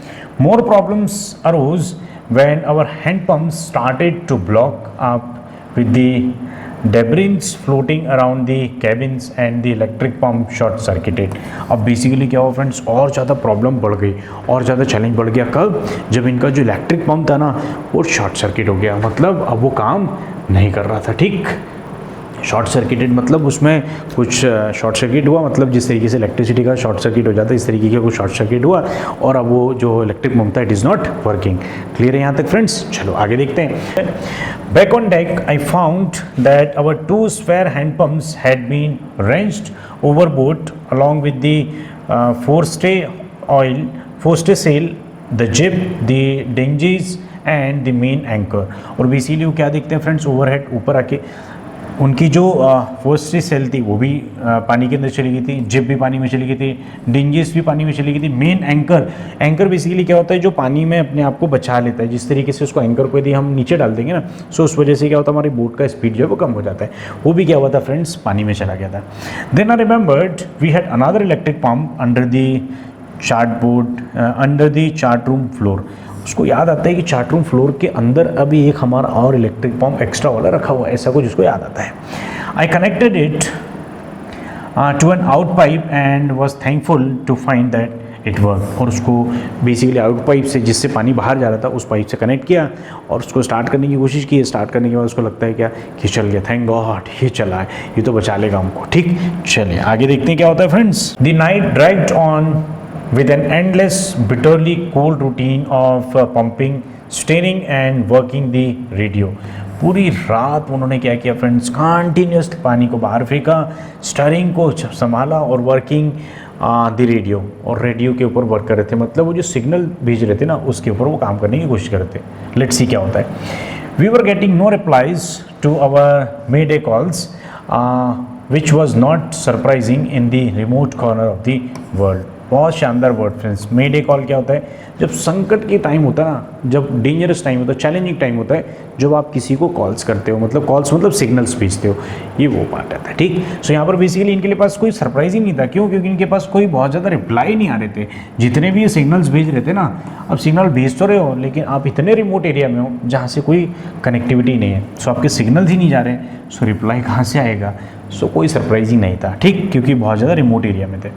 More problems arose when our hand pumps started to block up with the debris floating around the cabins and the electric pump short circuited। अब बेसिकली क्या हुआ फ्रेंड्स, और ज़्यादा प्रॉब्लम बढ़ गई, और ज़्यादा चैलेंज बढ़ गया। कब? जब इनका जो इलेक्ट्रिक पंप था ना वो शॉर्ट सर्किट हो गया, मतलब अब वो काम नहीं कर रहा था। ठीक, शॉर्ट सर्किटेड मतलब उसमें कुछ शॉर्ट सर्किट हुआ, मतलब जिस तरीके से इलेक्ट्रिसिटी का शॉर्ट सर्किट हो जाता है इस तरीके का कुछ शॉर्ट सर्किट हुआ, और अब वो जो इलेक्ट्रिक पंप था it is not working. Clear है यहाँ तक फ्रेंड्स? चलो आगे देखते हैं। Back on deck I found that our 2 spare hand pumps had been wrenched overboard along with the forestay sail, the jib, the dinghies and the main anchor. और basically वो क्या देखते हैं फ्रेंड्स, ओवरहेड ऊपर आके उनकी जो फोर्स्ट्री सेल थी वो भी पानी के अंदर चली गई थी, जिप भी पानी में चली गई थी, डिंजीस भी पानी में चली गई थी। मेन एंकर बेसिकली क्या होता है, जो पानी में अपने आप को बचा लेता है। जिस तरीके से उसको एंकर को यदि हम नीचे डाल देंगे ना, सो उस वजह से क्या होता है, हमारी बोट का स्पीड जो है वो कम हो जाता है। वो भी क्या हुआ था फ्रेंड्स, पानी में चला गया था। Then I remembered we had another electric pump under the chart room floor. उसको याद आता है कि चार्ट रूम फ्लोर के अंदर अभी एक हमारा और इलेक्ट्रिक पंप एक्स्ट्रा वाला रखा हुआ है, ऐसा कुछ उसको याद आता है। I connected it to an out pipe and was thankful to find that it work. और उसको बेसिकली आउट पाइप से, जिससे पानी बाहर जा रहा था, उस पाइप से कनेक्ट किया और उसको स्टार्ट करने की कोशिश की। स्टार्ट करने के बाद उसको लगता है क्या कि चल गया, थैंक गॉड ये चला है, ये तो बचा लेगा हमको। ठीक, चलिए आगे देखते हैं क्या होता है friends. The night dragged on with an endless bitterly cold routine of pumping, steering and working the radio। पूरी रात उन्होंने क्या किया फ्रेंड्स, कंटिन्यूस पानी को बाहर फेंका, स्टीयरिंग को संभाला और वर्किंग द रेडियो, और रेडियो के ऊपर वर्क कर रहे थे, मतलब वो जो सिग्नल भेज रहे थे ना उसके ऊपर वो काम करने की कोशिश कर रहे थे। लेट्स सी क्या होता है। We were getting no replies to our mayday calls which was not surprising in the remote corner of the world. बहुत शानदार वर्ड फ्रेंड्स। मेडे कॉल क्या होता है, जब संकट की टाइम होता है ना, जब डेंजरस टाइम होता है, चैलेंजिंग टाइम होता है, जब आप किसी को कॉल्स करते हो, मतलब कॉल्स मतलब सिग्नल्स भेजते हो, ये वो पार्ट आता है। ठीक, सो यहाँ पर बेसिकली इनके पास कोई सरप्राइज ही नहीं था। क्यों? क्योंकि इनके पास कोई बहुत ज़्यादा रिप्लाई नहीं आ रहे थे। जितने भी ये सिग्नल्स भेज रहे थे ना, अब सिग्नल भेज तो रहे हो लेकिन आप इतने रिमोट एरिया में हो जहाँ से कोई कनेक्टिविटी नहीं है, सो आपके सिग्नल्स ही नहीं जा रहे हैं, सो रिप्लाई कहाँ से आएगा? सो कोई सरप्राइज ही नहीं था। ठीक, क्योंकि बहुत ज़्यादा रिमोट एरिया में थे।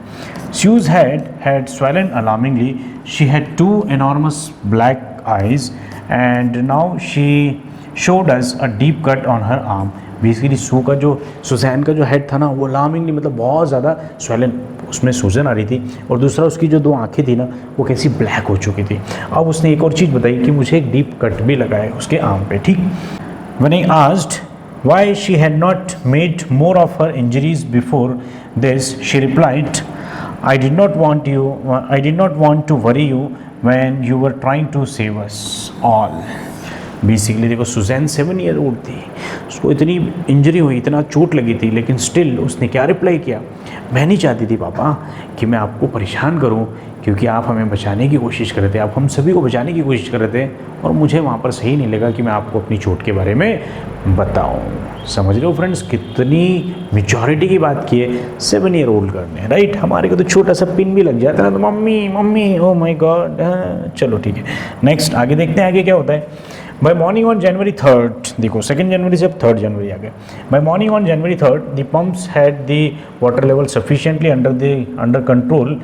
Sue's head had swollen alarmingly. She had 2 enormous black eyes and now she showed us a deep cut on her arm। Basically Susan का जो हेड था ना वो अलार्मिंगली, मतलब बहुत ज़्यादा स्वेलन, उसमें सूजन आ रही थी, और दूसरा उसकी जो 2 आँखें थी ना वो कैसी ब्लैक हो चुकी थी। अब उसने एक और चीज़ बताई कि मुझे एक डीप कट भी लगा है उसके आर्म पे। ठीक, When I asked why she had not made more of her injuries before this, she replied, I did not want to worry you when you were trying to save us all। Basically देखो, Suzanne 7 year old थी, उसको इतनी injury हुई, इतना चोट लगी थी, लेकिन स्टिल उसने क्या रिप्लाई किया, मैं नहीं चाहती थी पापा कि मैं आपको परेशान करूं, क्योंकि आप हमें बचाने की कोशिश कर रहे थे, आप हम सभी को बचाने की कोशिश कर रहे थे, और मुझे वहाँ पर सही नहीं लगा कि मैं आपको अपनी चोट के बारे में बताऊं। समझ रहे हो फ्रेंड्स, कितनी मेजॉरिटी की बात की है 7 ईयर ओल्ड गर्ल ने, राइट। हमारे को तो छोटा सा पिन भी लग जाता है ना, तो mummy mummy oh my God. चलो ठीक है, नेक्स्ट आगे देखते हैं आगे क्या होता है। Bye morning on January 3rd, देखो 2 जनवरी से अब 3 जनवरी आ गए। By morning on January 3rd the pumps had the water level sufficiently under control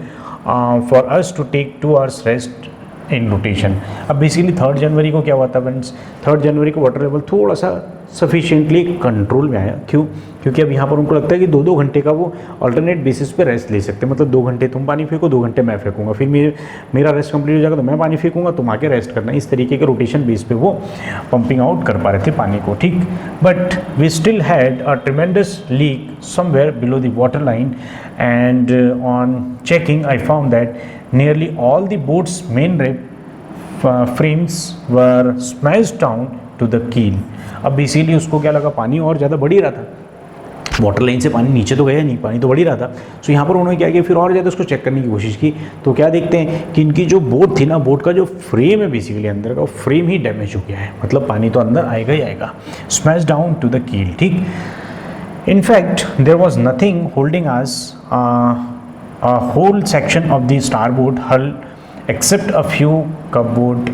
for us to take 2 hours rest in rotation. अब बेसिकली 3 जनवरी को क्या हुआ था फ्रेंड्स, 3 जनवरी को वाटर लेवल थोड़ा सा सफिशिएंटली कंट्रोल में आया। क्यों? क्योंकि अब यहाँ पर उनको लगता है कि 2-2 घंटे का वो अल्टरनेट बेसिस पे रेस्ट ले सकते हैं। मतलब 2 घंटे तुम पानी फेंको, 2 घंटे मैं फेंकूंगा, फिर मेरा रेस्ट कंप्लीट हो जाएगा तो मैं पानी फेंकूंगा, तुम आके रेस्ट करना। इस तरीके के रोटेशन बेस पे वो पंपिंग आउट कर पा रहे थे पानी को, ठीक। But we still had a tremendous leak somewhere below the water line and on checking I found that nearly all the boat's main frames were smashed down to the keel। अब basically उसको क्या लगा, पानी और ज़्यादा बढ़ ही रहा था, वाटर लाइन से पानी नीचे तो गया नहीं, पानी तो बढ़ ही रहा था। सो यहाँ पर उन्होंने क्या किया, फिर और ज़्यादा उसको चेक करने की कोशिश की। तो क्या देखते हैं कि इनकी जो बोट थी ना, बोट का जो फ्रेम है बेसिकली अंदर का, वो फ्रेम ही डैमेज हो गया है। मतलब पानी तो अंदर आएगा ही आएगा। Smash down to the keel, ठीक। In fact there was nothing holding us a whole section of the starboard hull except a few cupboard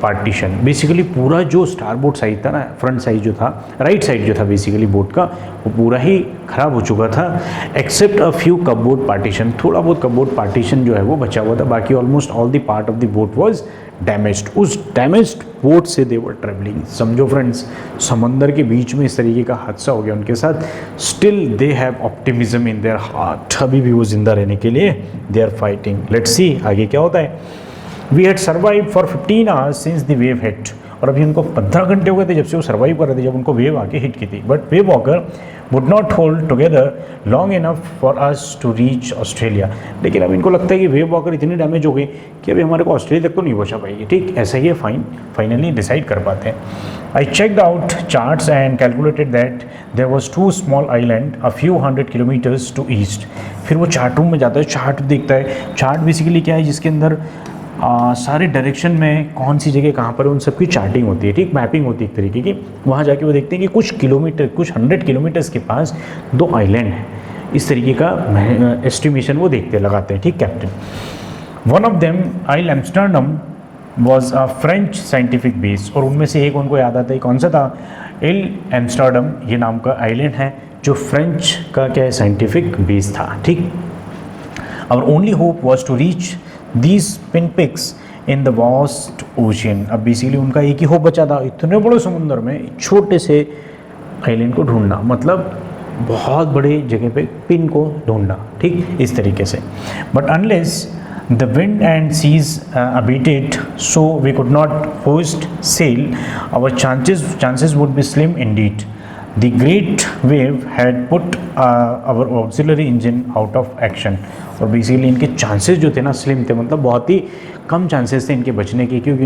partition। Basically पूरा जो स्टारबोर्ड साइड था ना, फ्रंट साइड जो था, राइट साइड जो था basically boat का, वो पूरा ही ख़राब हो चुका था। Except a few cupboard partition, थोड़ा बहुत कपबोर्ड पार्टीशन जो है वो बचा हुआ था, बाकी almost all the part of the boat was damaged. उस डैमेज्ड बोट से दे वर ट्रेवलिंग। समझो फ्रेंड्स, समंदर के बीच में इस तरीके का हादसा हो गया उनके साथ। Still they have optimism in their heart, अभी भी वो जिंदा रहने के लिए they are fighting. Let's see आगे क्या होता है। We had survive for 15 hours since the wave hit. और अभी उनको 15 घंटे हो गए थे जब से वो सर्वाइव कर रहे थे, जब उनको वेव आके हिट की थी। But wave walker would not hold together long enough for us to reach Australia. लेकिन अब इनको लगता है कि वेव वॉकर इतनी डैमेज हो गई कि अभी हमारे को ऑस्ट्रेलिया तक तो नहीं पहुंचा पाएगी, ठीक। ऐसा ही फाइनली डिसाइड कर पाते हैं। I checked out charts and calculated that there was 2 small island a few 100 kilometers to east। फिर वो चार्ट रूम में जाता है, चार्ट देखता है। चार्ट बेसिकली क्या है, जिसके अंदर सारे डायरेक्शन में कौन सी जगह कहाँ पर, उन सब की चार्टिंग होती है, ठीक, मैपिंग होती है एक तरीके की। वहाँ जाके वो देखते हैं कि कुछ 100 किलोमीटर्स के पास 2 आइलैंड हैं। इस तरीके का एस्टिमेशन वो देखते लगाते हैं, ठीक captain. One of them Ile Amsterdam was a French scientific base. और उनमें से एक उनको याद आता है, कौन सा था, इल एम्स्टर्डम ये नाम का आइलैंड है जो फ्रेंच का क्या है, साइंटिफिक बेस था, ठीक। और only hope was to reach these pinpricks in the vast ocean. अब बेसिकली उनका एक ही होप बचा था, इतने बड़े समुद्र में छोटे से आइलैंड को ढूंढना, मतलब बहुत बड़े जगह पे पिन को ढूंढना, ठीक, इस तरीके से। But unless the wind and seas abated so we could not hoist sail, our chances would be slim indeed. The great wave had put our auxiliary engine out of action। और basically इनके chances जो थे ना slim थे, मतलब बहुत ही कम chances थे इनके बचने के, क्योंकि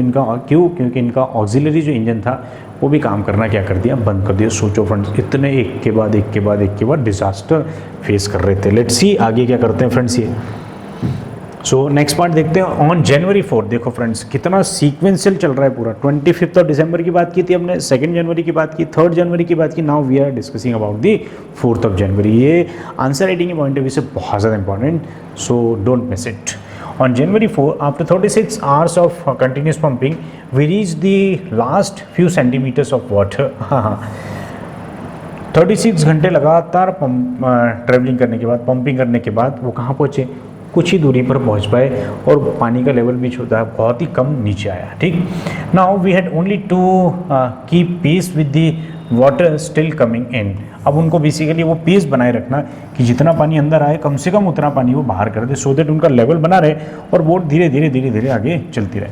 इनका ऑक्सिलरी जो इंजन था वो भी काम करना क्या कर दिया, बंद कर दिया। सोचो फ्रेंड्स, इतने एक के बाद डिजास्टर फेस कर रहे थे। लेट्स सी आगे क्या करते हैं फ्रेंड्स ये। सो नेक्स्ट पार्ट देखते हैं। ऑन जनवरी 4, देखो फ्रेंड्स कितना सीक्वेंशियल चल रहा है पूरा। 25 ऑफ दिसंबर की बात की थी हमने, 2 जनवरी की बात की, 3 जनवरी की बात की, now we are discussing about the 4 of January. ये आंसर राइटिंग के पॉइंट ऑफ व्यू से बहुत ज़्यादा important, so don't miss it. On January 4, after 36 hours of continuous pumping, we reached the last few centimeters of water। 36 घंटे लगातार travelling करने के बाद, पंपिंग करने के बाद वो कहाँ पहुँचे, कुछ ही दूरी पर पहुंच पाए और पानी का लेवल भी छोटा बहुत ही कम नीचे आया, ठीक। Now we had only to keep pace with the water still coming in. अब उनको बेसिकली वो पेस बनाए रखना कि जितना पानी अंदर आए कम से कम उतना पानी वो बाहर कर दे, सो दैट उनका लेवल बना रहे और बोट धीरे धीरे आगे चलती रहे।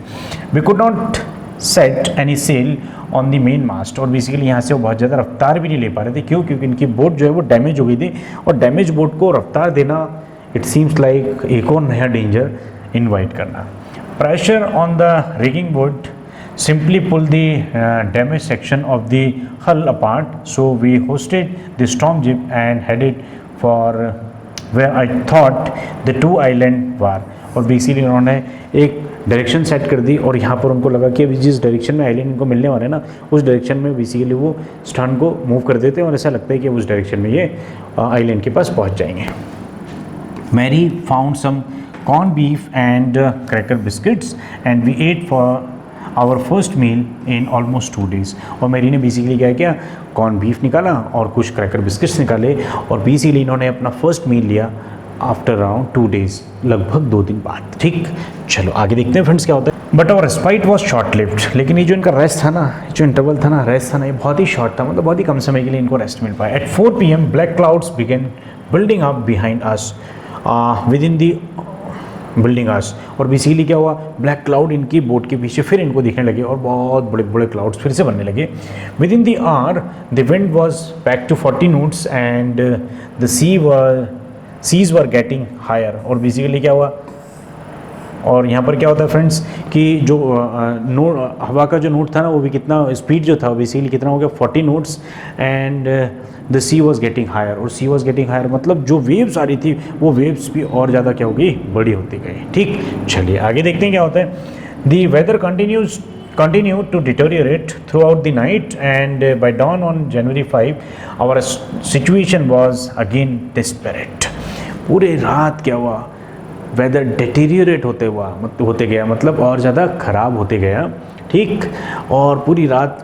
We could not set any sail on the main mast. और बेसिकली यहाँ से वो बहुत ज़्यादा रफ्तार भी नहीं ले पा रहे थे। क्यों? क्योंकि इनकी बोट जो है वो डैमेज हो गई थी, और डैमेज बोट को रफ्तार देना इट सीम्स लाइक एक और नया डेंजर इन्वाइट करना। Pressure on the rigging boat simply pull the damaged section of the hull apart, so we hoisted the storm jib and headed for where I thought the 2 island were। और basically उन्होंने एक direction set कर दी, और यहाँ पर उनको लगा कि अभी जिस डायरेक्शन में आइलैंड इनको मिलने वाले हैं ना, उस डायरेक्शन में बेसिकली वो स्टर्न को मूव कर देते हैं, और ऐसा लगता है कि उस डायरेक्शन में ये आइलैंड के पास पहुँच जाएंगे। Mary found some corn beef and cracker biscuits and we ate for our first meal in almost 2 days। और मैरी ने बेसिकली क्या किया, कॉर्न बीफ निकाला और कुछ क्रैकर बिस्किट्स निकाले और बेसिकली इन्होंने अपना फर्स्ट मील लिया आफ्टर अराउंड 2 days, लगभग 2 दिन बाद। ठीक, चलो आगे देखते हैं फ्रेंड्स क्या होता है। But our respite was short lived, लेकिन ये जो इनका रेस्ट था ना, जो इंटरवल था ना, रेस्ट था ना, ये बहुत ही शॉर्ट था, मतलब बहुत ही कम समय के लिए इनको रेस्ट मिल पाया। At 4 PM black clouds began building up behind us with in the building us. और बेसिकली क्या हुआ, ब्लैक क्लाउड इनकी बोट के पीछे फिर इनको दिखने लगे और बहुत बड़े बड़े क्लाउड्स फिर से बनने लगे। With in the hour the wind was back to 40 knots and the seas were getting higher. और बेसिकली क्या हुआ, और यहाँ पर क्या होता है फ्रेंड्स कि जो हवा का जो नोट था ना, वो भी कितना स्पीड जो था बेसिकली कितना हो गया, 40 knots and the sea was getting higher. और सी वॉज गेटिंग हायर मतलब जो वेव्स आ रही थी वो वेव्स भी और ज़्यादा क्या होगी, बड़ी होती गई। ठीक, चलिए आगे देखते हैं क्या होता है। The weather continued to deteriorate throughout the night and by dawn on January 5 our situation was again desperate। पूरे रात क्या हुआ, वेदर डिटेरियोरेट होते गया मतलब और ज़्यादा ख़राब होते गया। ठीक, और पूरी रात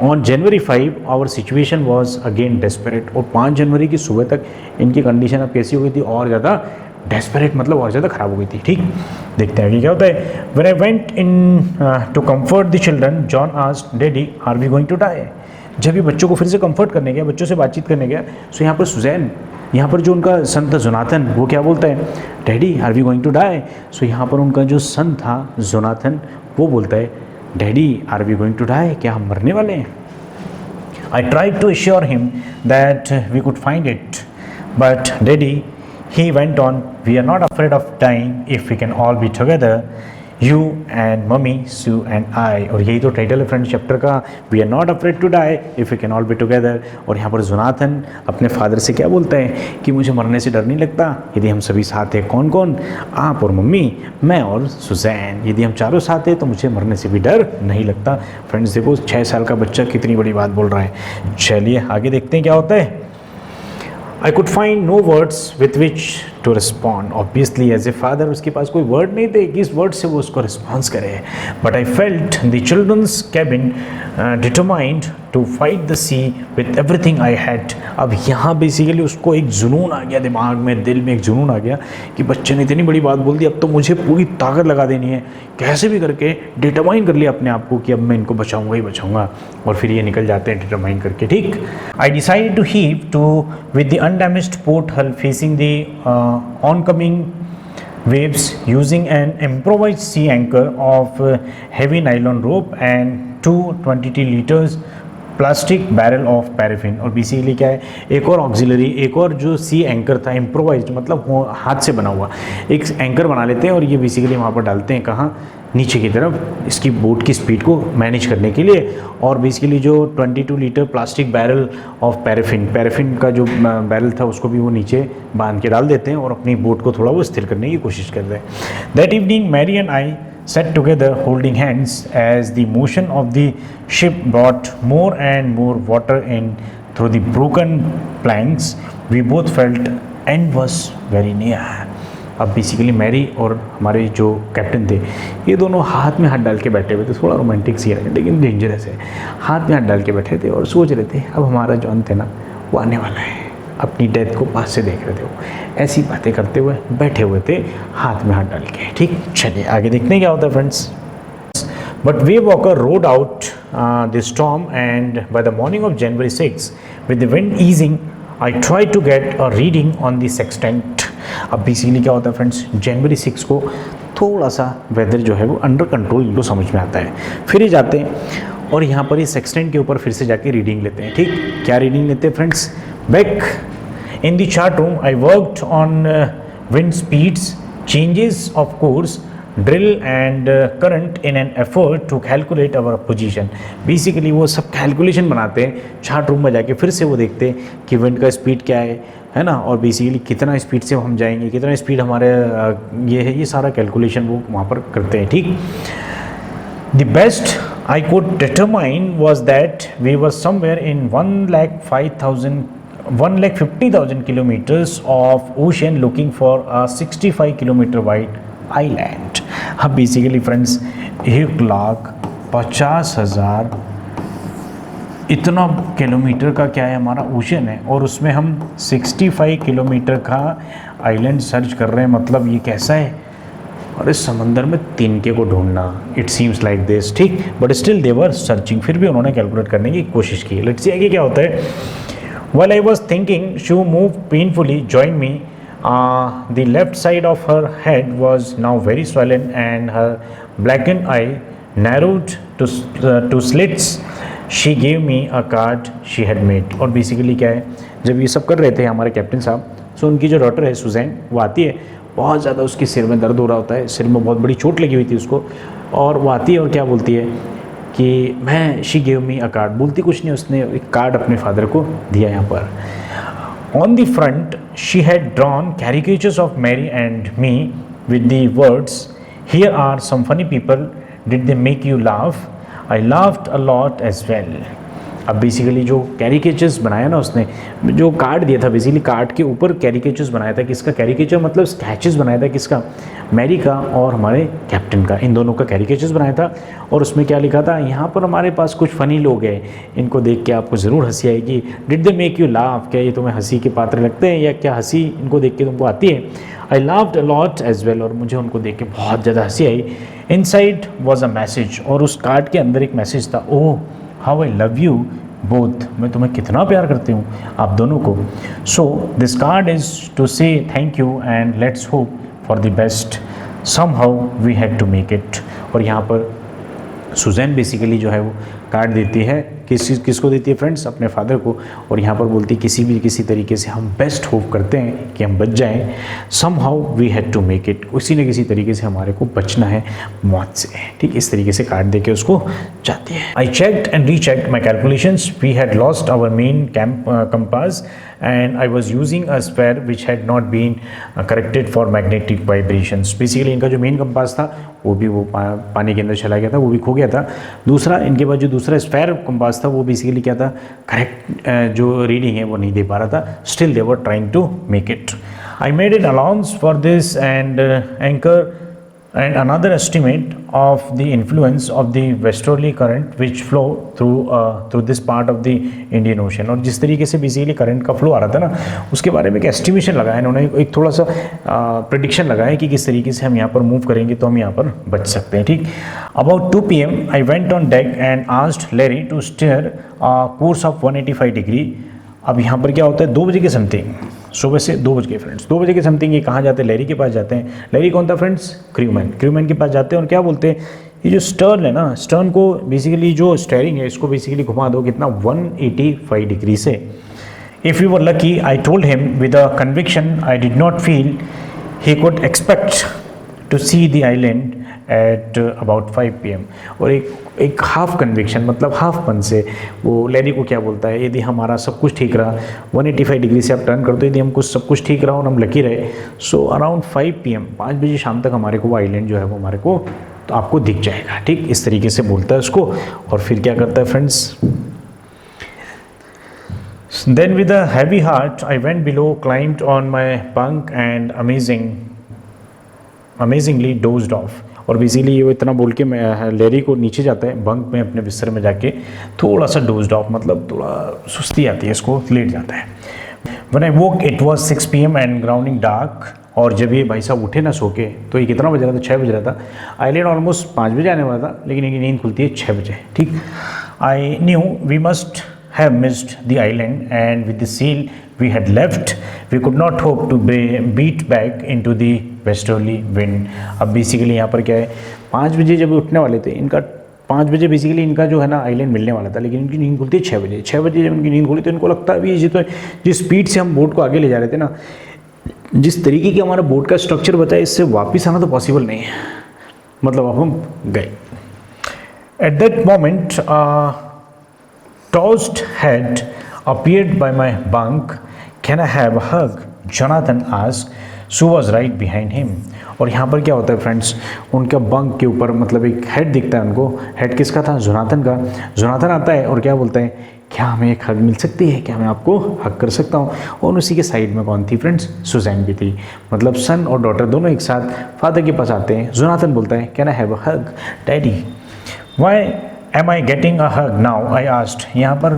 on January 5 our situation was again desperate. और 5 जनवरी की सुबह तक इनकी कंडीशन अब कैसी हो गई थी, और ज़्यादा डेस्परेट मतलब और ज़्यादा ख़राब हो गई थी। ठीक, देखते हैं कि क्या होता है। When I went in to comfort the children John asked daddy are we going to die. जब ये बच्चों को फिर से कंफर्ट करने गया, बच्चों से बातचीत करने गया, सो यहाँ पर सुजैन, यहाँ पर जो उनका सन था जोनाथन, वो क्या बोलता है, daddy are we going to die. So यहाँ पर उनका जो सन था जोनाथन, वो बोलता है daddy are we going to die, क्या हम मरने वाले हैं। I tried to assure him that we could find it but daddy he went on, we are not afraid of dying if we can all be together, you and mummy, Sue and I। और यही तो title है friends chapter का, we are not afraid to die if we can all be together। और यहाँ पर Jonathan अपने father से क्या बोलता है कि मुझे मरने से डर नहीं लगता यदि हम सभी साथ हैं। कौन कौन, आप और मम्मी, मैं और सुजैन, यदि हम चारों साथ हैं तो मुझे मरने से भी डर नहीं लगता। फ्रेंड्स देखो 6 साल का बच्चा कितनी बड़ी बात बोल रहा है। चलिए आगे देखते हैं क्या होता है। I could find no words with which to respond। Obviously as a father उसके पास कोई वर्ड नहीं थे कि इस वर्ड से वो उसको रिस्पॉन्स करे। But I felt the children's cabin determined to fight the sea with everything I had। अब यहाँ बेसिकली उसको एक जुनून आ गया, दिमाग में दिल में एक जुनून आ गया कि बच्चे ने इतनी बड़ी बात बोल दी, अब तो मुझे पूरी ताकत लगा देनी है, कैसे भी करके डिटरमाइन कर लिया अपने आप को कि अब मैं इनको बचाऊंगा ही बचाऊंगा। और फिर ये निकल जाते हैं डिटरमाइन करके। ठीक, I decided to heave to with the undamaged port hull facing the oncoming waves using an improvised sea anchor of heavy nylon rope and 220 liters plastic barrel of paraffin. और बेसिकली क्या है, एक और auxiliary, एक और जो सी anchor था, improvised मतलब हाथ से बना हुआ एक एंकर बना लेते हैं और ये बेसिकली वहाँ पर डालते हैं, कहाँ, नीचे की तरफ, इसकी बोट की स्पीड को मैनेज करने के लिए। और बेसिकली जो 22 litre plastic barrel of paraffin का जो बैरल था उसको भी वो नीचे बांध के डाल देते हैं और अपनी बोट को थोड़ा वो स्थिर करने की कोशिश करते हैं। That evening Mary and I sat together holding hands as the motion of the ship brought more and more water in through the broken planks। We both felt end was very near। अब basically Mary और हमारे जो captain थे ये दोनों हाथ में हाथ डाल के बैठे हुए थे, थोड़ा रोमांटिक सी है लेकिन डेंजरस है। हाथ में हाथ डाल के बैठे थे और सोच रहे थे अब हमारा जो अंत है ना वो आने वाला है, अपनी डेथ को पास से देख रहे थे, वो ऐसी बातें करते हुए बैठे हुए थे हाथ में हाथ डाल के। ठीक, चलिए आगे देखते हैं क्या होता है friends. But wave walker rode out the storm and by the morning of January 6 with the wind easing I try to get a reading on the sextant. अब बेसिकली क्या होता है फ्रेंड्स, January 6 को थोड़ा सा वेदर जो है वो अंडर कंट्रोल इनको समझ में आता है। फिर ये जाते हैं और यहाँ पर ये सेक्सटेंट के ऊपर फिर से जाके रीडिंग लेते हैं। ठीक, क्या रीडिंग लेते हैं friends. Back in the chart room, I worked on wind speeds, changes of course, drill and current in an effort to calculate our position। Basically वो सब कैलकुलेशन बनाते हैं चार्ट रूम में जाके, फिर से वो देखते हैं कि विंड का स्पीड क्या है ना, और बेसिकली कितना स्पीड से हम जाएंगे, कितना स्पीड हमारे ये है, ये सारा कैलकुलेशन वो वहाँ पर करते हैं। ठीक, the best I could determine was that we were somewhere in 1,50,000 kilometers of ocean looking for a 65 kilometer wide island। अब बेसिकली फ्रेंड्स 1,50,000 50,000 इतना किलोमीटर का क्या है हमारा ओशन है, और उसमें हम 65 किलोमीटर का आइलैंड सर्च कर रहे हैं। मतलब ये कैसा है, और इस समंदर में तिनके को ढूंढना, इट सीम्स लाइक दिस, ठीक। But still they were searching, फिर भी उन्होंने कैलकुलेट करने की कोशिश की। लेट्स सी आगे क्या होता है। While I was thinking she move painfully join me, the left side of her head was now very swollen and her blackened eye narrowed to slits. She gave me a card she had made. और basically क्या है, जब ये सब कर रहे थे हमारे कैप्टन साहब, सो उनकी जो डॉटर है सुजैन, वो आती है, बहुत ज़्यादा उसके सिर में दर्द हो रहा होता है, सिर में बहुत बड़ी चोट लगी हुई थी उसको, और वो आती है और क्या बोलती है कि मैं she gave me a card, बोलती कुछ नहीं, उसने एक कार्ड अपने फादर को दिया यहाँ पर। On the front she had drawn caricatures of Mary and me with the words here are some funny people, did they make you laugh, I laughed a lot as well. अब basically जो caricatures बनाया ना उसने, जो card दिया था, basically card के ऊपर कैरिकेचर्स बनाया था। किसका कैरिकेचर, मतलब स्केचेस बनाया था, किसका, मैरी का और हमारे कैप्टन का, इन दोनों का कैरिकेचर्स बनाया था। और उसमें क्या लिखा था, यहाँ पर हमारे पास कुछ फ़नी लोग हैं, इनको देख के आपको ज़रूर हंसी आएगी। Did they make you laugh, क्या ये तुम्हें हंसी के पात्र लगते हैं, या क्या हंसी इनको देख के तुमको आती है। I laughed a lot as well, और मुझे उनको देख के बहुत ज़्यादा हंसी आई। इनसाइड वॉज अ मैसेज, और उस कार्ड के अंदर एक मैसेज था, oh how I love you both, मैं तुम्हें कितना प्यार करती हूँ आप दोनों को। So this card is to say thank you and let's hope for the best, somehow we had to make it. और यहाँ पर सुजैन बेसिकली जो है वो कार्ड देती है, किसको देती है फ्रेंड्स, अपने फादर को, और यहाँ पर बोलती है किसी तरीके से हम बेस्ट होप करते हैं कि हम बच जाएं, somehow we had to make it, किसी न किसी तरीके से हमारे को बचना है मौत से, ठीक। इस तरीके से कार्ड देके उसको जाती है। I checked and rechecked my calculations, we had lost our main compass and I was using a spare which had not been corrected for magnetic vibrations. Basically इनका जो मेन कंपास था वो भी पानी के अंदर चला गया था, वो भी खो गया था। दूसरा इनके पास जो दूसरा स्पेयर कंपास था वो बेसिकली क्या था, करेक्ट जो रीडिंग है वो नहीं दे पा रहा था। Still they were trying to make it. I made an allowance for this and anchor and another estimate of the influence of the westerly current which flow through this part of the Indian Ocean। और जिस तरीके से basically current का flow आ रहा था ना, उसके बारे में एक एस्टिमेशन लगाया इन्होंने, एक थोड़ा सा प्रेडिक्शन लगाया कि किस तरीके से हम यहाँ पर मूव करेंगे तो हम यहाँ पर बच सकते हैं, ठीक। About 2 PM I went on deck and asked Larry to steer course of 185 degree. अब यहाँ पर क्या होता है, 2 बजे के समथिंग, सुबह से 2 बजे फ्रेंड्स, 2 बजे के समथिंग ये कहाँ जाते हैं, लैरी के पास जाते हैं। लैरी कौन था फ्रेंड्स, क्रूमैन के पास जाते हैं, और क्या बोलते हैं, ये जो स्टर्न है ना, स्टर्न को बेसिकली जो स्टेयरिंग है इसको बेसिकली घुमा दो कितना, 185 डिग्री से। If you were lucky, I told him with a conviction I did not feel he could expect to see the island at about 5 PM। और एक हाफ कन्विक्शन, मतलब हाफ पन से वो लैरी को क्या बोलता है, यदि हमारा सब कुछ ठीक रहा, 185 डिग्री से आप टर्न कर दो, यदि हमको सब कुछ ठीक रहा और हम लकी रहे, सो अराउंड 5 PM 5 बजे शाम तक हमारे को वो आइलैंड जो है वो हमारे को तो आपको दिख जाएगा, ठीक। इस तरीके से बोलता है उसको, और फिर क्या करता है friends, then with a heavy heart I went below, climbed on my bunk and amazingly dozed off. और बेसिकली ये वो इतना बोल के मैं लैरी को नीचे जाता है बंक में, अपने बिस्तर में जाके थोड़ा सा डोज्ड ऑफ, मतलब थोड़ा सुस्ती आती है, इसको लेट जाता है। When I woke it was 6 PM and grounding dark. और जब ये भाई साहब उठे ना सो के, तो ये कितना बज रहा था, 6 बज रहा था। आइलैंड ऑलमोस्ट 5 बजे आने वाला था, लेकिन इनकी नींद खुलती है 6 बजे, ठीक। I knew we must have missed the island and with the seal we had left we could not hope to beat back into the westerly wind। अब बेसिकली यहाँ पर क्या है, 5 बजे जब उठने वाले थे, इनका 5 बजे बेसिकली इनका जो है ना आइलैंड मिलने वाला था, लेकिन इनकी नींद खुलती है 6 बजे। 6 बजे जब इनकी नींद खुली तो इनको लगता है अभी तो जिस स्पीड से हम बोट को आगे ले जा रहे थे ना, जिस तरीके की हमारा बोट का स्ट्रक्चर बचा है, इससे वापस आना तो पॉसिबल नहीं है, मतलब अब हम गए। At that moment tossed head appeared by my bunk. Can I have a hug? Jonathan asked. Sue was right behind him। और यहाँ पर क्या होता है फ्रेंड्स, उनका बंक के ऊपर मतलब एक हेड दिखता है उनको। हेड किसका था, जोनाथन का। जोनाथन आता है और क्या बोलता है, क्या हमें एक हग मिल सकती है, क्या मैं आपको हग कर सकता हूँ। और उसी के साइड में कौन थी फ्रेंड्स, सुजैन भी थी। मतलब सन और डॉटर दोनों एक साथ फादर के पास आते हैं। जोनाथन बोलता है can I have a hug daddy. Why am I getting a hug now, I asked. यहाँ पर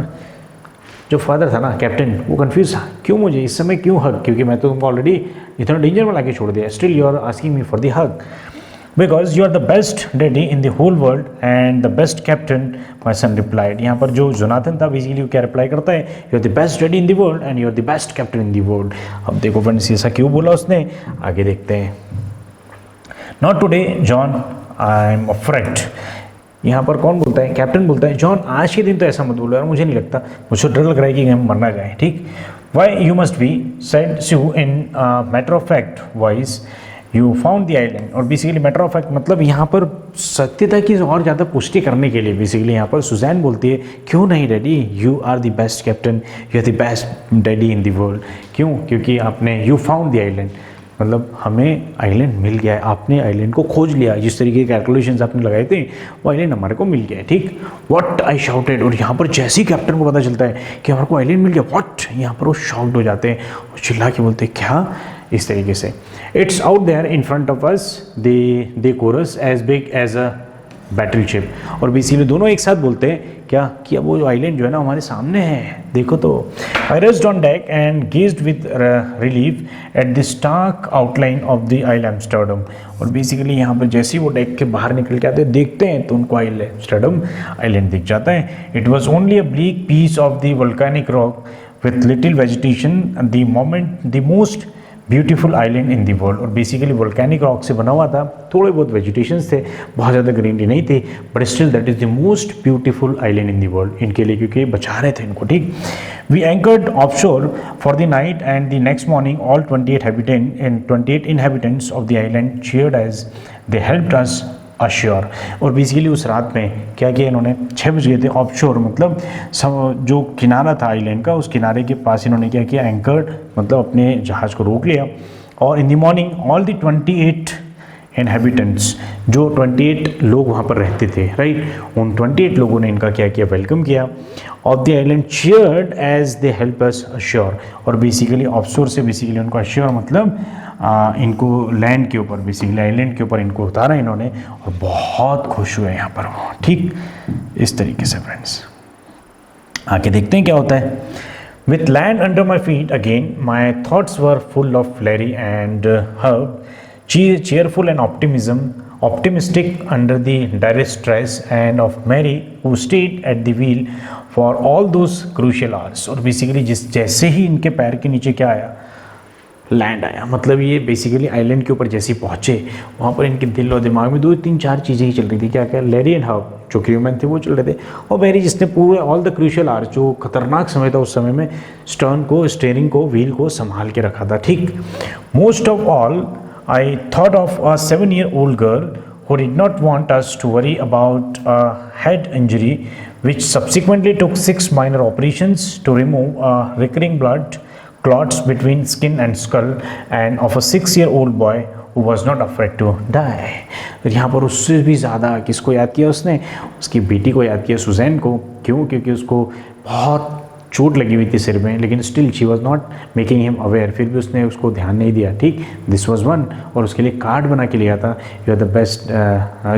जो फादर था ना कैप्टन, वो कंफ्यूज था, क्यों मुझे इस समय क्यों हग, क्योंकि मैं तो तुमको ऑलरेडी इतना डेंजर में लाके छोड़ दिया, still you are asking me for the hug, because you are the best daddy in the whole world and the best captain, my son replied. यहाँ पर जो जोनाथन था बेसिकली क्या रिप्लाई करता है, you are the best daddy in the world and you are the best captain in the world. अब देखो friends ऐसा क्यों बोला उसने, आगे देखते हैं। Not today John, I am afraid. यहाँ पर कौन बोलता है, कैप्टन बोलता है, जॉन आज के दिन तो ऐसा मत बोलो यार, मुझे नहीं लगता, मुझे डर लग रहा है कि हम मरना जाए, ठीक। Why you must be said Sue in matter of fact voice you found the island. और बेसिकली मैटर ऑफ फैक्ट मतलब यहाँ पर सत्यता की और ज़्यादा पुष्टि करने के लिए बेसिकली यहाँ पर सुजैन बोलती है, क्यों नहीं daddy, you are the best captain, you are the best daddy in the world. क्यों, क्योंकि आपने यू फाउंड द आइलैंड, मतलब हमें आइलैंड मिल गया है, आपने आइलैंड को खोज लिया, जिस तरीके के कैलकुलेशंस आपने लगाए थे वो आइलैंड हमारे को मिल गया है, ठीक। व्हाट आई शाउटेड, और यहाँ पर जैसे ही कैप्टन को पता चलता है कि हमारे को आइलैंड मिल गया, व्हाट, यहाँ पर वो शॉक्ड हो जाते हैं और चिल्ला के बोलते हैं क्या, इस तरीके से। It's out there in front of us, they chorused as big as a battleship. और बेसिकली दोनों एक साथ बोलते हैं क्या, कि अब वो जो आइलैंड जो है ना हमारे सामने है, देखो तो। I rest on deck and gazed with relief at the stark outline of the Ile Amsterdam. और बेसिकली यहाँ पर जैसे ही वो डेक के बाहर निकल के आते हैं, देखते हैं तो उनको आइल एम्स्टर्डम आइलैंड दिख जाता है। It was only a bleak piece of the volcanic rock with little vegetation, the most beautiful island in the world. और बेसिकली वोल्केनिक रॉक से बना हुआ था, थोड़े बहुत वेजिटेशंस थे, बहुत ज़्यादा ग्रीनरी नहीं थी, but still that is the most beautiful island in the world इनके लिए, क्योंकि बचा रहे थे इनको, ठीक। We anchored offshore for the night and the next morning all 28 inhabitants of the island cheered as they helped us ashore. और basically उस रात में क्या किया इन्होंने, 6 बज गए थे, ऑफशोर मतलब जो किनारा था आइलैंड का, उस किनारे के पास इन्होंने क्या किया, एंकर्ड मतलब अपने जहाज़ को रोक लिया। और in the morning all the 28 inhabitants, जो 28 लोग वहाँ पर रहते थे, राइट, उन 28 लोगों ने इनका क्या किया, वेलकम किया। Of the island cheered as they help us ashore। और बेसिकली ऑफशोर से बेसिकली उनको अश्योर मतलब इनको लैंड के ऊपर, बेसिकली आइलैंड के ऊपर इनको उतारा इन्होंने, और बहुत खुश हुए यहाँ पर वो, ठीक। इस तरीके से फ्रेंड्स आके देखते हैं क्या होता है। With land under my feet again my thoughts were full of flary and herb, cheerful and optimistic under the direst stress, and of Mary who stayed at the wheel for all those crucial hours। और basically जैसे ही इनके पैर के नीचे क्या आया, land आया, मतलब ये बेसिकली आइलैंड के ऊपर जैसे ही पहुँचे, वहाँ पर इनके दिल और दिमाग में 2-3-4 चीज़ें ही चल रही थी। क्या क्या, लैरी एंड हर्ब जो क्रूमैन थे वो चल रहे थे, और मैरी जिसने पूरे ऑल द क्रूशियल आवर्स, जो खतरनाक समय था उस समय में, स्टीयरिंग को व्हील को संभाल के रखा था, ठीक। Most of all I thought of a 7-year-old girl who did not want us to worry about a head injury, which subsequently took 6 minor operations to remove recurring blood clots between skin and skull, and of a 6-year-old boy who was not afraid to die। तो यहाँ पर उससे भी ज़्यादा किसको याद किया उसने, उसकी बेटी को याद किया, सुजैन को। क्यों, क्योंकि उसको बहुत चोट लगी हुई थी सिर में, लेकिन still she was not making him aware, फिर भी उसने उसको ध्यान नहीं दिया, ठीक। दिस वॉज वन, और उसके लिए कार्ड बना के लिया था, you are the best,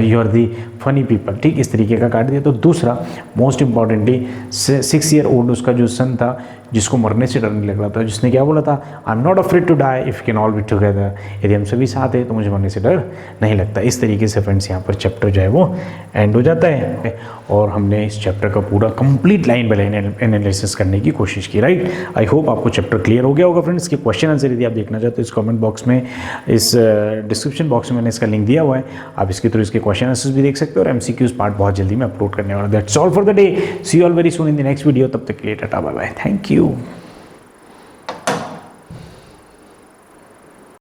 you are the funny people, ठीक, इस तरीके का कार्ड दिया। तो दूसरा मोस्ट इंपॉर्टेंटली 6 year old उसका जो सन था, जिसको मरने से डर नहीं लग रहा था, जिसने क्या बोला था, I am not afraid to die if can all be together, यदि हम सभी साथ हैं तो मुझे मरने से डर नहीं लगता। इस तरीके से फ्रेंड्स यहाँ पर चैप्टर जो है वो एंड हो जाता है, और हमने इस चैप्टर का पूरा complete line by line analysis करने की कोशिश की, राइट। आई होप आपको चैप्टर क्लियर हो गया होगा फ्रेंड्स। इसके क्वेश्चन आंसर यदि आप देखना चाहते हो इस कमेंट बॉक्स में, इस डिस्क्रिप्शन बॉक्स में मैंने इसका लिंक दिया हुआ है, आप इसके थ्रू इसके क्वेश्चन आंसर्स भी देख सकते हो, और MCQs पार्ट बहुत जल्दी मैं अपलोड करने वाला हूं। That's all for the day, see you all very soon in the next video. तब तक के लिए tata bye bye, thank you.